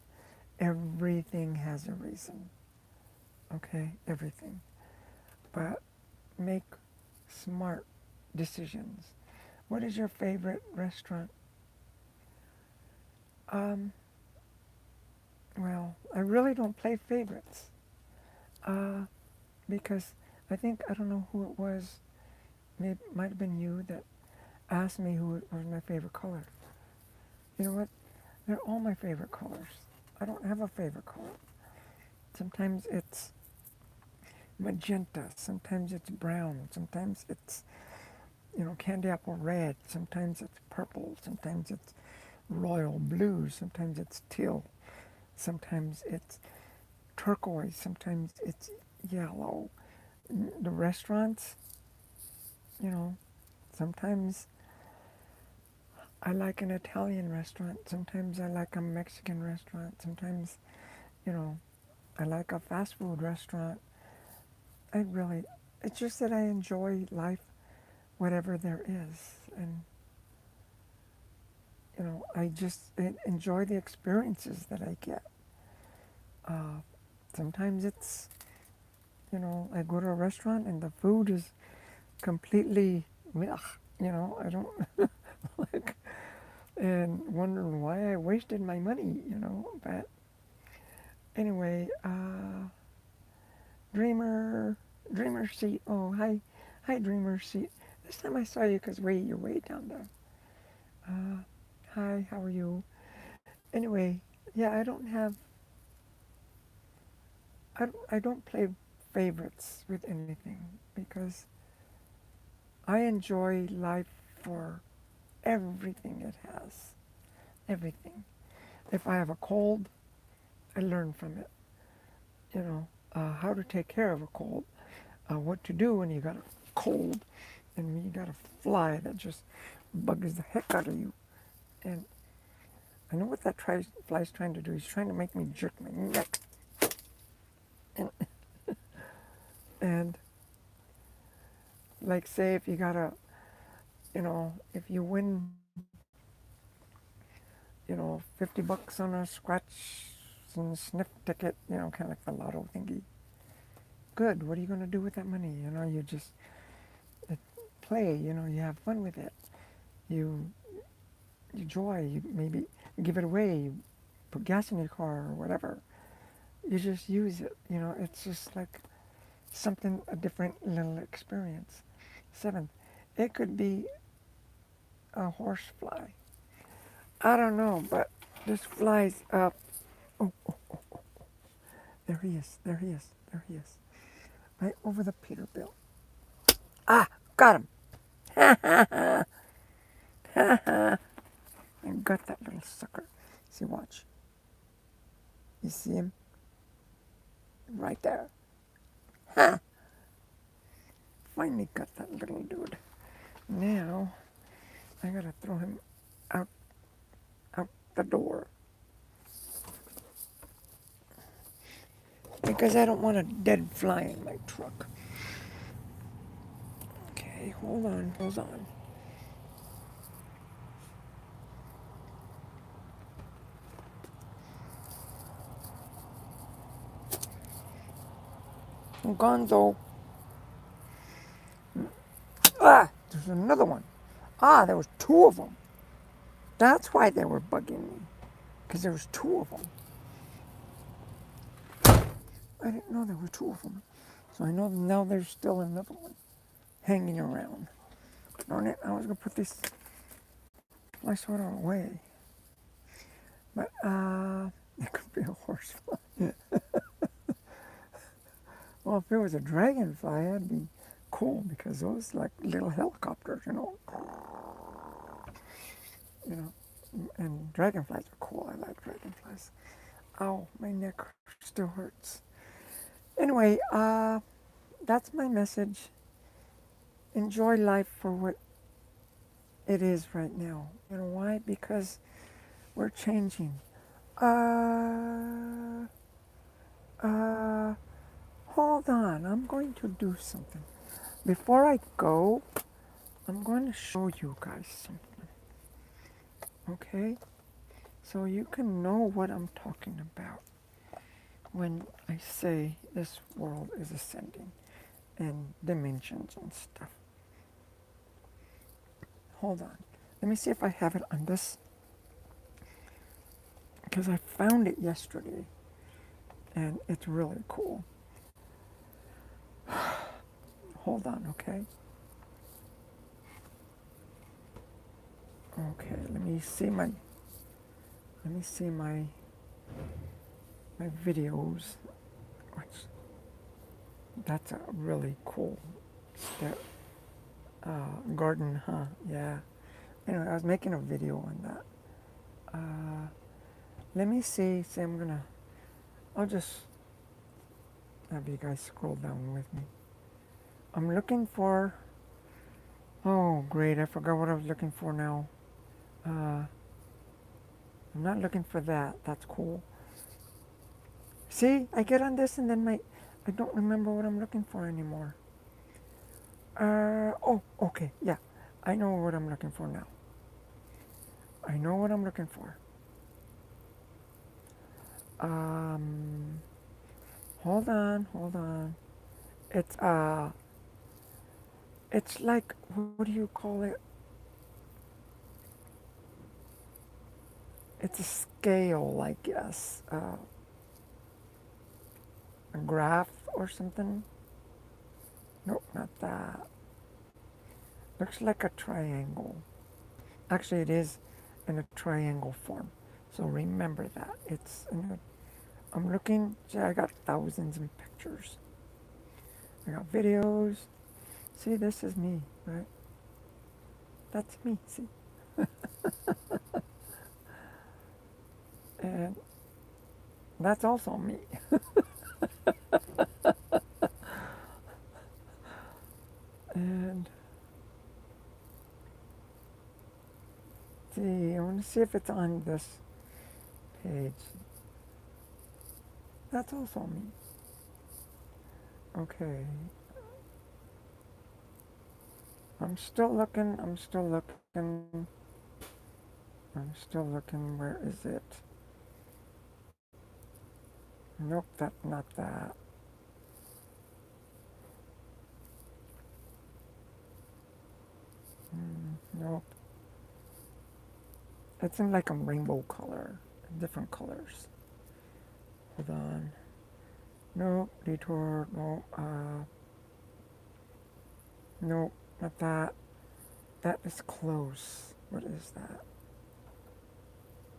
Everything has a reason. Okay? Everything. But make smart decisions. What is your favorite restaurant? Well, I really don't play favorites. Because I don't know who it was, maybe it might have been you that asked me who was my favorite color. You know what? They're all my favorite colors. I don't have a favorite color. Sometimes it's magenta, sometimes it's brown, sometimes it's, candy apple red, sometimes it's purple, sometimes it's royal blue, sometimes it's teal, sometimes it's turquoise, sometimes it's yellow. The restaurants, sometimes I like an Italian restaurant, sometimes I like a Mexican restaurant, sometimes, I like a fast food restaurant. It's just that I enjoy life, whatever there is. And, I just enjoy the experiences that I get. Sometimes it's, I go to a restaurant and the food is completely, ugh, I don't like, and wondering why I wasted my money, but anyway, Dreamer Seat, oh, hi Dreamer Seat. This time I saw you because you're way down there. Hi, how are you? Anyway, yeah, I don't play favorites with anything because I enjoy life for everything it has. Everything. If I have a cold, I learn from it. How to take care of a cold, what to do when you got a cold and you got a fly that just bugs the heck out of you. And I know what that fly's trying to do. He's trying to make me jerk my neck. And, and like say if you got a, if you win, $50 on a scratch and sniff ticket, kind of like the lotto thingy. good. What are you going to do with that money? You know, you just uh, play, you know, you have fun with it. You, you joy, you maybe give it away, you put gas in your car or whatever. You just use it, you know, it's just like something, a different little experience. Seventh, it could be a horse fly. I don't know, but this flies up. Oh, oh, there he is, there he is, there he is. Right over the Peterbilt. Ah, got him. I got that little sucker. See, watch. You see him? Right there. Ha! Finally got that little dude. Now, I gotta throw him out, out the door. Because I don't want a dead fly in my truck. Okay, hold on, hold on. Gonzo. Ah, there's another one. Ah, there was two of them. That's why they were bugging me. Because there was two of them. I didn't know there were two of them. So I know now there's still another one hanging around. Darn it, I was going to put this fly swatter away. But, it could be a horsefly. Well, if it was a dragonfly, that'd be cool because those like little helicopters, you know. You know, and dragonflies are cool. I like dragonflies. Ow, my neck still hurts. Anyway, that's my message. Enjoy life for what it is right now. You know why? Because we're changing. Uh, uh, hold on. I'm going to do something. Before I go, I'm going to show you guys something. Okay? So you can know what I'm talking about when I say this world is ascending and dimensions and stuff. Hold on. Let me see if I have it on this because I found it yesterday and it's really cool. Hold on, okay? Okay, let me see my videos. Which that's a really cool garden, huh? Yeah. Anyway, I was making a video on that. Let me see. See, I'll just have you guys scroll down with me. I'm looking for, oh great, I forgot what I was looking for now. I'm not looking for that. That's cool. See, I get on this and then I don't remember what I'm looking for anymore. Oh, okay, yeah. I know what I'm looking for now. I know what I'm looking for. Um, hold on, hold on. It's, it's like, what do you call it? It's a scale, I guess. A graph or something. Nope, not that. Looks like a triangle. Actually, it is in a triangle form. So remember that. I'm looking, see, I got thousands of pictures. I got videos. See, this is me, right? That's me, see? And that's also me. And see, I want to see if it's on this page. That's also me. Okay. I'm still looking, I'm still looking. I'm still looking, where is it? Nope, that's not that. Nope. It's in like a rainbow color, different colors. Hold on. Nope, detour, no, nope, not that. That is close. What is that?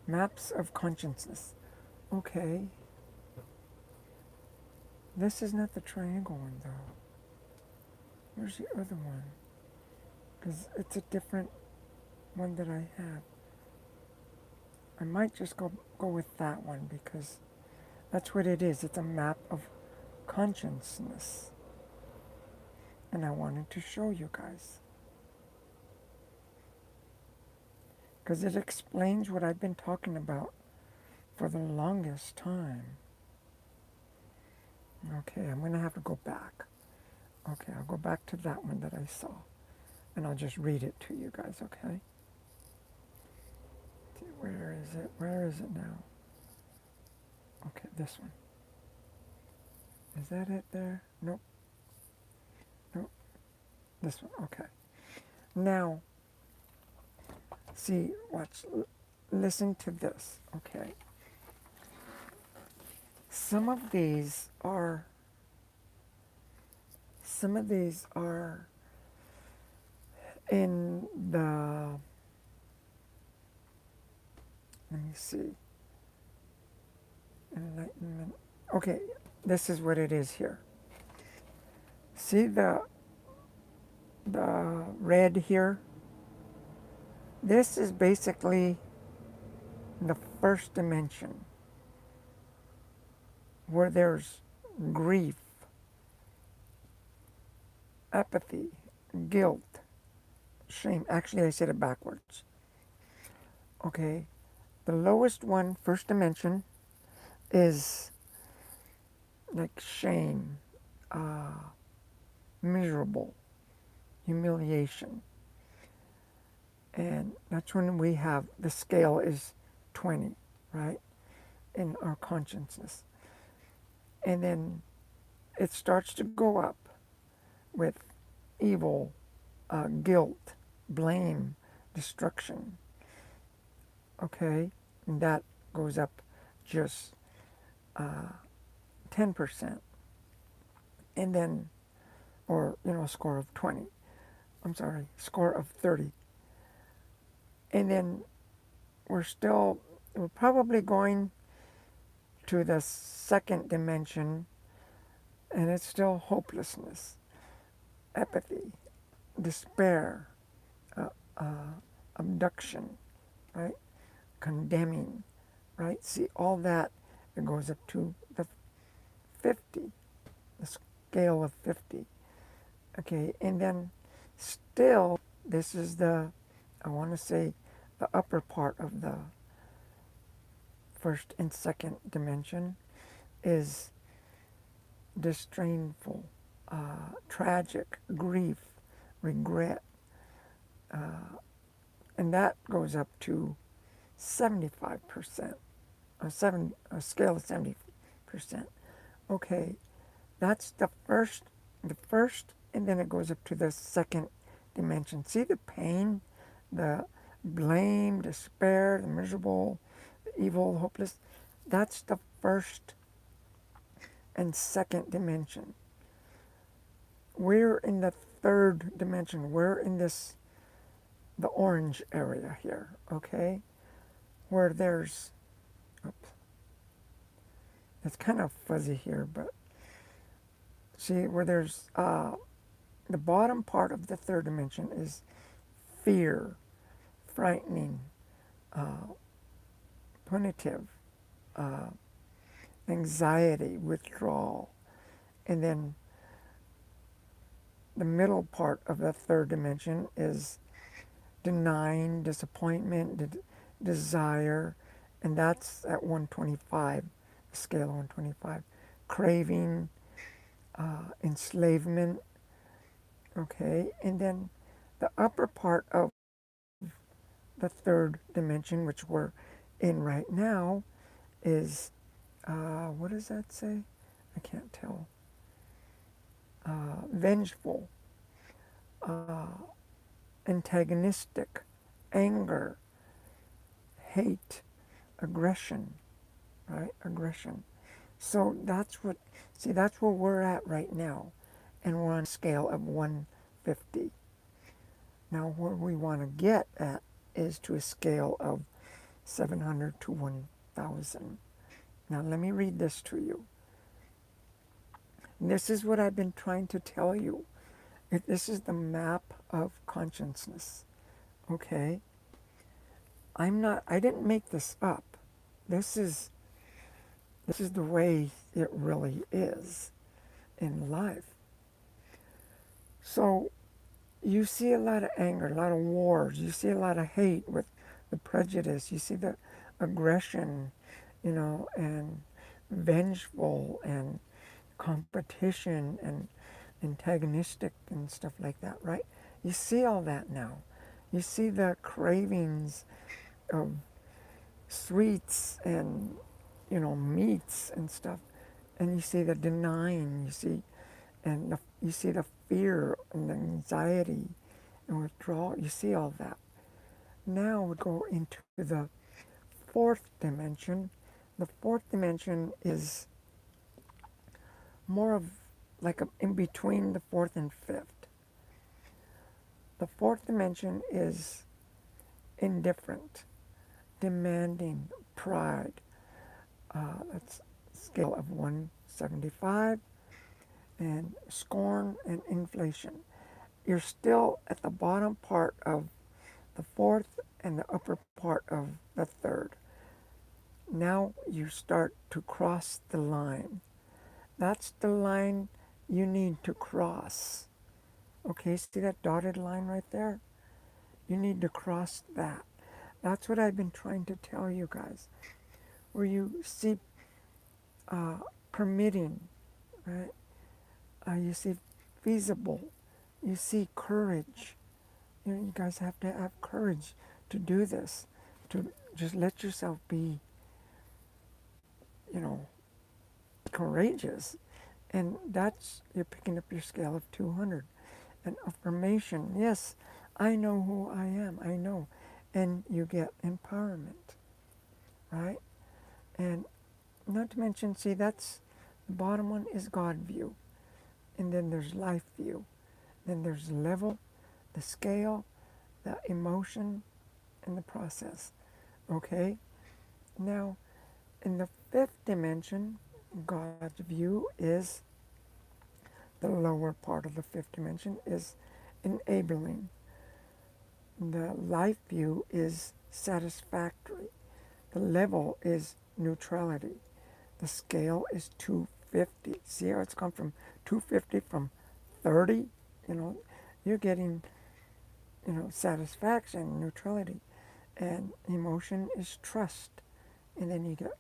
Maps of consciousness. Okay. This is not the triangle one though. Where's the other one? Because it's a different one that I have. I might just go with that one because that's what it is. It's a map of consciousness. And I wanted to show you guys. Because it explains what I've been talking about for the longest time. Okay, I'm going to have to go back. Okay, I'll go back to that one that I saw. And I'll just read it to you guys, okay? Where is it? Where is it now? Okay, this one. Is that it there? Nope. Nope. This one, okay. Now, see, watch, listen to this, okay? Some of these are in the, let me see, enlightenment. Okay, this is what it is here. See the red here? This is basically the first dimension where there's grief, apathy, guilt, shame. Actually, I said it backwards. Okay, the lowest one, first dimension, is like shame, miserable, humiliation. And that's when we have the scale is 20, right? In our consciousness. And then it starts to go up with evil, guilt, blame, destruction. Okay? And that goes up just 10%. And then, or, a score of 20. I'm sorry, score of 30. And then we're probably going to the second dimension, and it's still hopelessness, apathy, despair, uh, abduction, right? Condemning, right? See, all that, it goes up to the 50, the scale of 50. Okay, and then still, this is I want to say, the upper part of the first and second dimension is disdainful, tragic, grief, regret, and that goes up to 75%, a scale of 70%. Okay, that's the first, and then it goes up to the second dimension. See the pain, the blame, despair, the miserable, the evil, hopeless. That's the first and second dimension. We're in the third dimension. We're in the orange area here, okay? Where there's, oops, it's kind of fuzzy here, but see where there's, the bottom part of the third dimension is fear, frightening, punitive, uh, anxiety, withdrawal. And then the middle part of the third dimension is denying, disappointment, desire, and that's at 125, the scale of 125. Craving, enslavement, okay? And then the upper part of the third dimension, which we're in right now, is, what does that say? I can't tell. Vengeful, antagonistic, anger, hate, aggression, right? Aggression. So that's where we're at right now. And we're on a scale of 150. Now, where we want to get at is to a scale of 700 to 1,000. Now, let me read this to you. This is what I've been trying to tell you. This is the map of consciousness. Okay? I didn't make this up. This is the way it really is in life. So you see a lot of anger, a lot of wars. You see a lot of hate with the prejudice. You see the aggression, and vengeful and competition and antagonistic and stuff like that, right? You see all that now. You see the cravings of sweets and, meats and stuff. And you see the denying, you see the fear and the anxiety and withdrawal. You see all that. Now we go into the fourth dimension. The fourth dimension is more of like in between the fourth and fifth. The fourth dimension is indifferent, demanding, pride. That's a scale of 175, and scorn and inflation. You're still at the bottom part of the fourth and the upper part of the third. Now you start to cross the line. That's the line you need to cross. Okay, see that dotted line right there? You need to cross that. That's what I've been trying to tell you guys. Where you see uh, permitting, right? You see feasible. You see courage. You guys have to have courage to do this. To just let yourself be, you know, courageous. And you're picking up your scale of 200. An affirmation, yes, I know who I am, I know. And you get empowerment, right? And not to mention, see, that's the bottom one is God view. And then there's life view. Then there's level, the scale, the emotion, and the process. Okay? Now, in the fifth dimension, God's view is the lower part of the fifth dimension is enabling. The life view is satisfactory. The level is neutrality. The scale is 250. See how it's gone from 250 from 30? You know, you're getting, satisfaction, neutrality. And emotion is trust. And then you get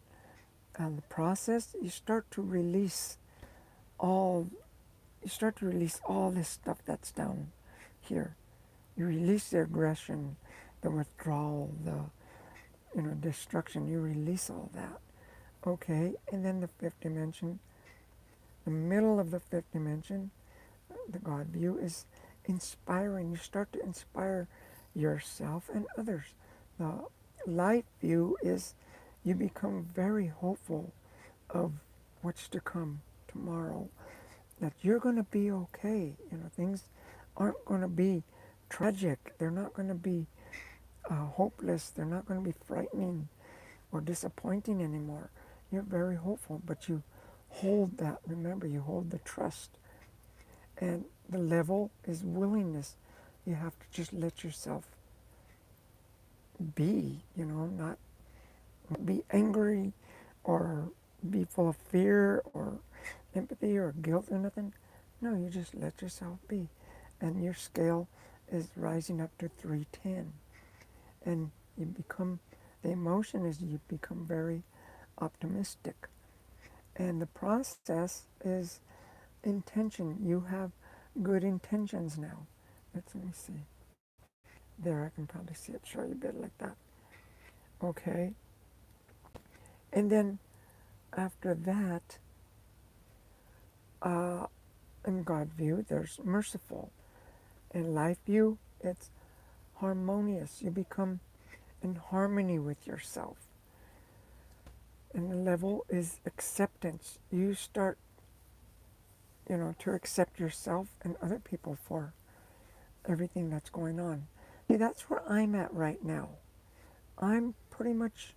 the process, you start to release all this stuff that's down here. You release the aggression, the withdrawal, the destruction. You release all that. Okay, and then the fifth dimension, the middle of the fifth dimension, the God view is inspiring. You start to inspire yourself and others. The light view is you become very hopeful of what's to come tomorrow. That you're going to be okay. Things aren't going to be tragic. They're not going to be hopeless. They're not going to be frightening or disappointing anymore. You're very hopeful, but you hold that. Remember, you hold the trust. And the level is willingness. You have to just let yourself be, not be angry or be full of fear or empathy or guilt or nothing. No, you just let yourself be. And your scale is rising up to 310. And the emotion is you become very optimistic. And the process is intention. You have good intentions now. Let me see. There, I can probably see it, show you a bit like that. Okay. And then after that, in God view, there's merciful. In life view, it's harmonious. You become in harmony with yourself. And the level is acceptance. You start, to accept yourself and other people for everything that's going on. See, that's where I'm at right now. I'm pretty much,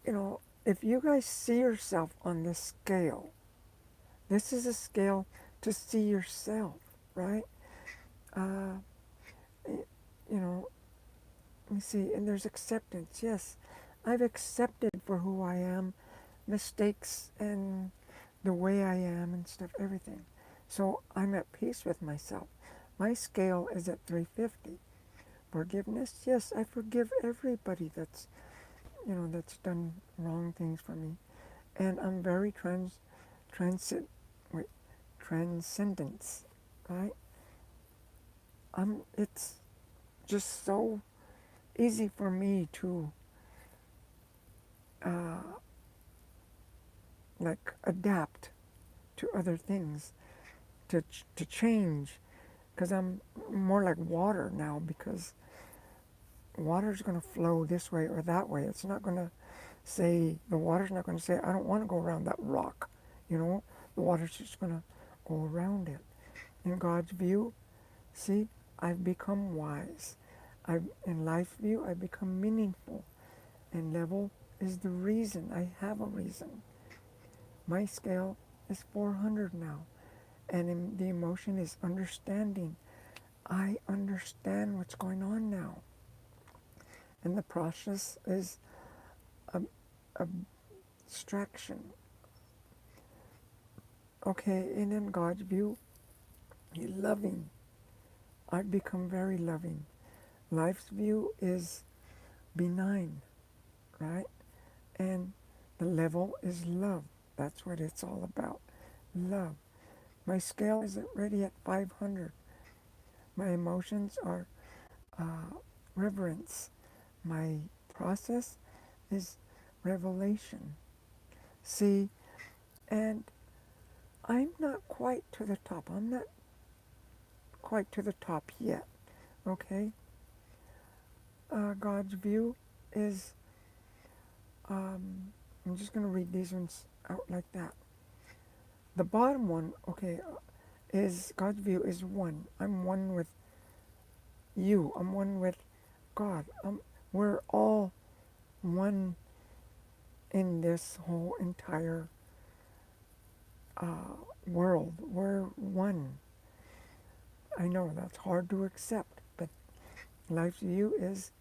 if you guys see yourself on this scale, this is a scale to see yourself, right? Uh, you know, let me see, and there's acceptance. Yes, I've accepted for who I am, mistakes and the way I am and stuff, everything. So I'm at peace with myself. My scale is at 350. Forgiveness, yes, I forgive everybody that's done wrong things for me. And I'm very transit, wait, transcendence, right? It's just so easy for me to uh, like adapt to other things, to change, because I'm more like water now, because water's going to flow this way or that way. It's not going to say, the water's not going to say, I don't want to go around that rock. The water's just going to go around it. In God's view, see, I've become wise. In life's view, I've become meaningful. And level is the reason. I have a reason. My scale is 400 now. And the emotion is understanding. I understand what's going on now. And the process is abstraction. Okay, and in God's view, He's loving. I've become very loving. Life's view is benign, right? And the level is love. That's what it's all about. Love. My scale is already at 500. My emotions are reverence. My process is revelation. See, and I'm not quite to the top. I'm not quite to the top yet. Okay? God's view is, I'm just going to read these ones out like that. The bottom one, okay, is God's view is one. I'm one with you. I'm one with God. We're all one in this whole entire world. We're one. I know that's hard to accept, but life's view is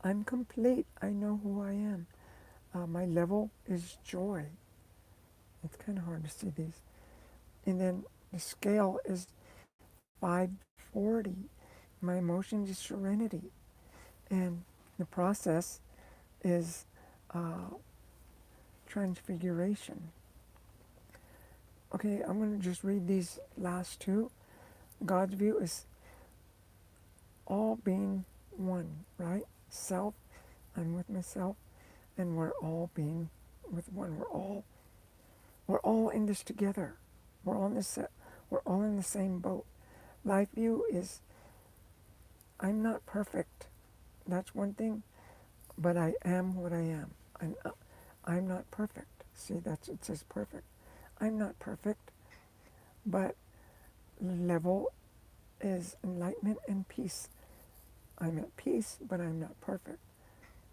I'm complete. I know who I am. My level is joy. It's kind of hard to see these. And then the scale is 540. My emotion is serenity. And the process is uh, transfiguration. Okay, I'm going to just read these last two. God's view is all being one, right? Self, I'm with myself, and we're all being with one. We're all in this together. We're all in the same boat. Life view is I'm not perfect. That's one thing, but I am what I am. I'm not perfect. See, it says perfect. I'm not perfect, but level is enlightenment and peace. I'm at peace, but I'm not perfect.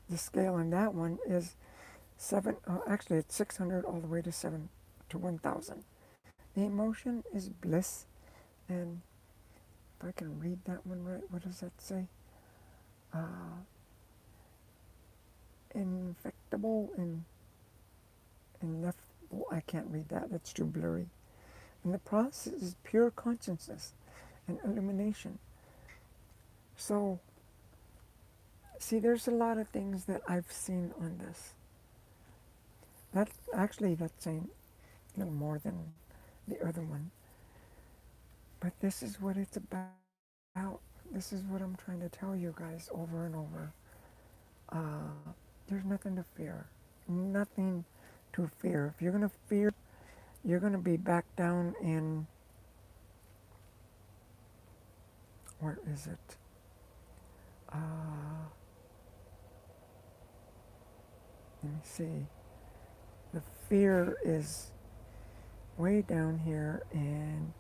The scale on that one is actually it's 600 all the way to 1,000. The emotion is bliss, and if I can read that one right, what does that say? Infectable and left. I can't read that. That's too blurry. And the process is pure consciousness and illumination. So, see, there's a lot of things that I've seen on this. That's saying a little more than the other one. But this is what it's about. This is what I'm trying to tell you guys over and over. There's nothing to fear. Nothing to fear. If you're going to fear, you're going to be back down in Where is it? Let me see. The fear is way down here, and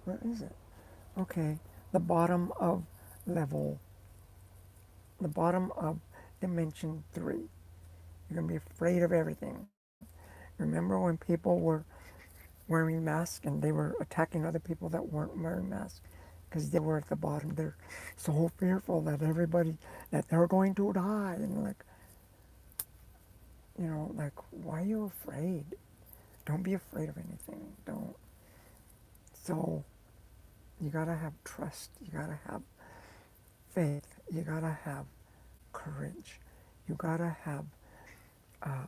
where is it? Okay, the bottom of level, the bottom of dimension 3. You're going to be afraid of everything. Remember when people were wearing masks and they were attacking other people that weren't wearing masks because they were at the bottom? They're so fearful that everybody, that they're going to die. And like, like, why are you afraid? Don't be afraid of anything. Don't. So you gotta have trust. You gotta have faith. You gotta have courage. You gotta have uh,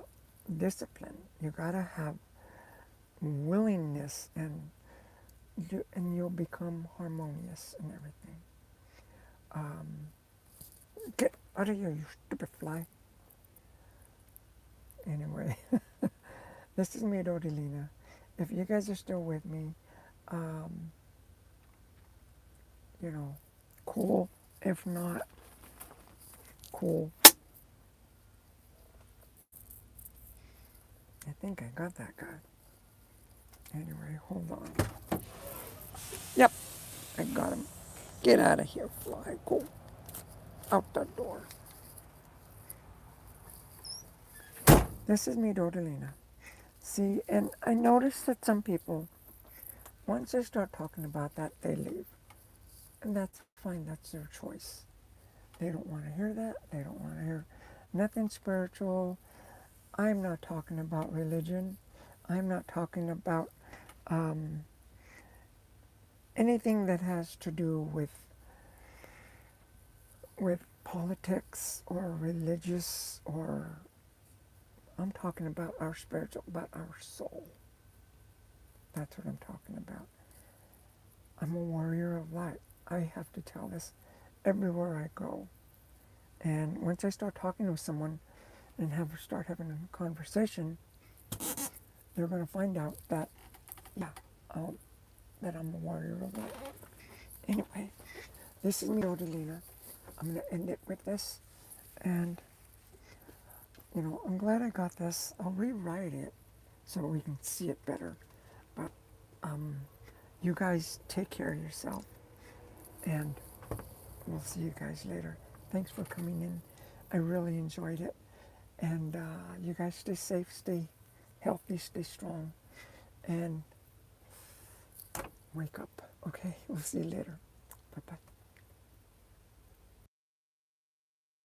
discipline. You gotta have willingness, and you'll become harmonious in everything. Um, get out of here, you stupid fly. Anyway, this is me, Dodi. If you guys are still with me, um, cool. If not, cool. I think I got that guy. Anyway, hold on. Yep, I got him. Get out of here, fly. Go out the door. This is me, Dodi. See, and I noticed that some people, once they start talking about that, they leave. And that's fine, that's their choice. They don't want to hear that. They don't want to hear nothing spiritual. I'm not talking about religion. I'm not talking about um, anything that has to do with politics or religious, or I'm talking about our spiritual, about our soul. That's what I'm talking about. I'm a warrior of light. I have to tell this everywhere I go. And once I start talking to someone and start having a conversation, they're going to find out that, yeah, um, that I'm a warrior of light. Anyway, this is me, Dodi. I'm going to end it with this. And, I'm glad I got this. I'll rewrite it so we can see it better. But you guys take care of yourself. And we'll see you guys later. Thanks for coming in. I really enjoyed it. And you guys stay safe, stay healthy, stay strong. And wake up. Okay? We'll see you later.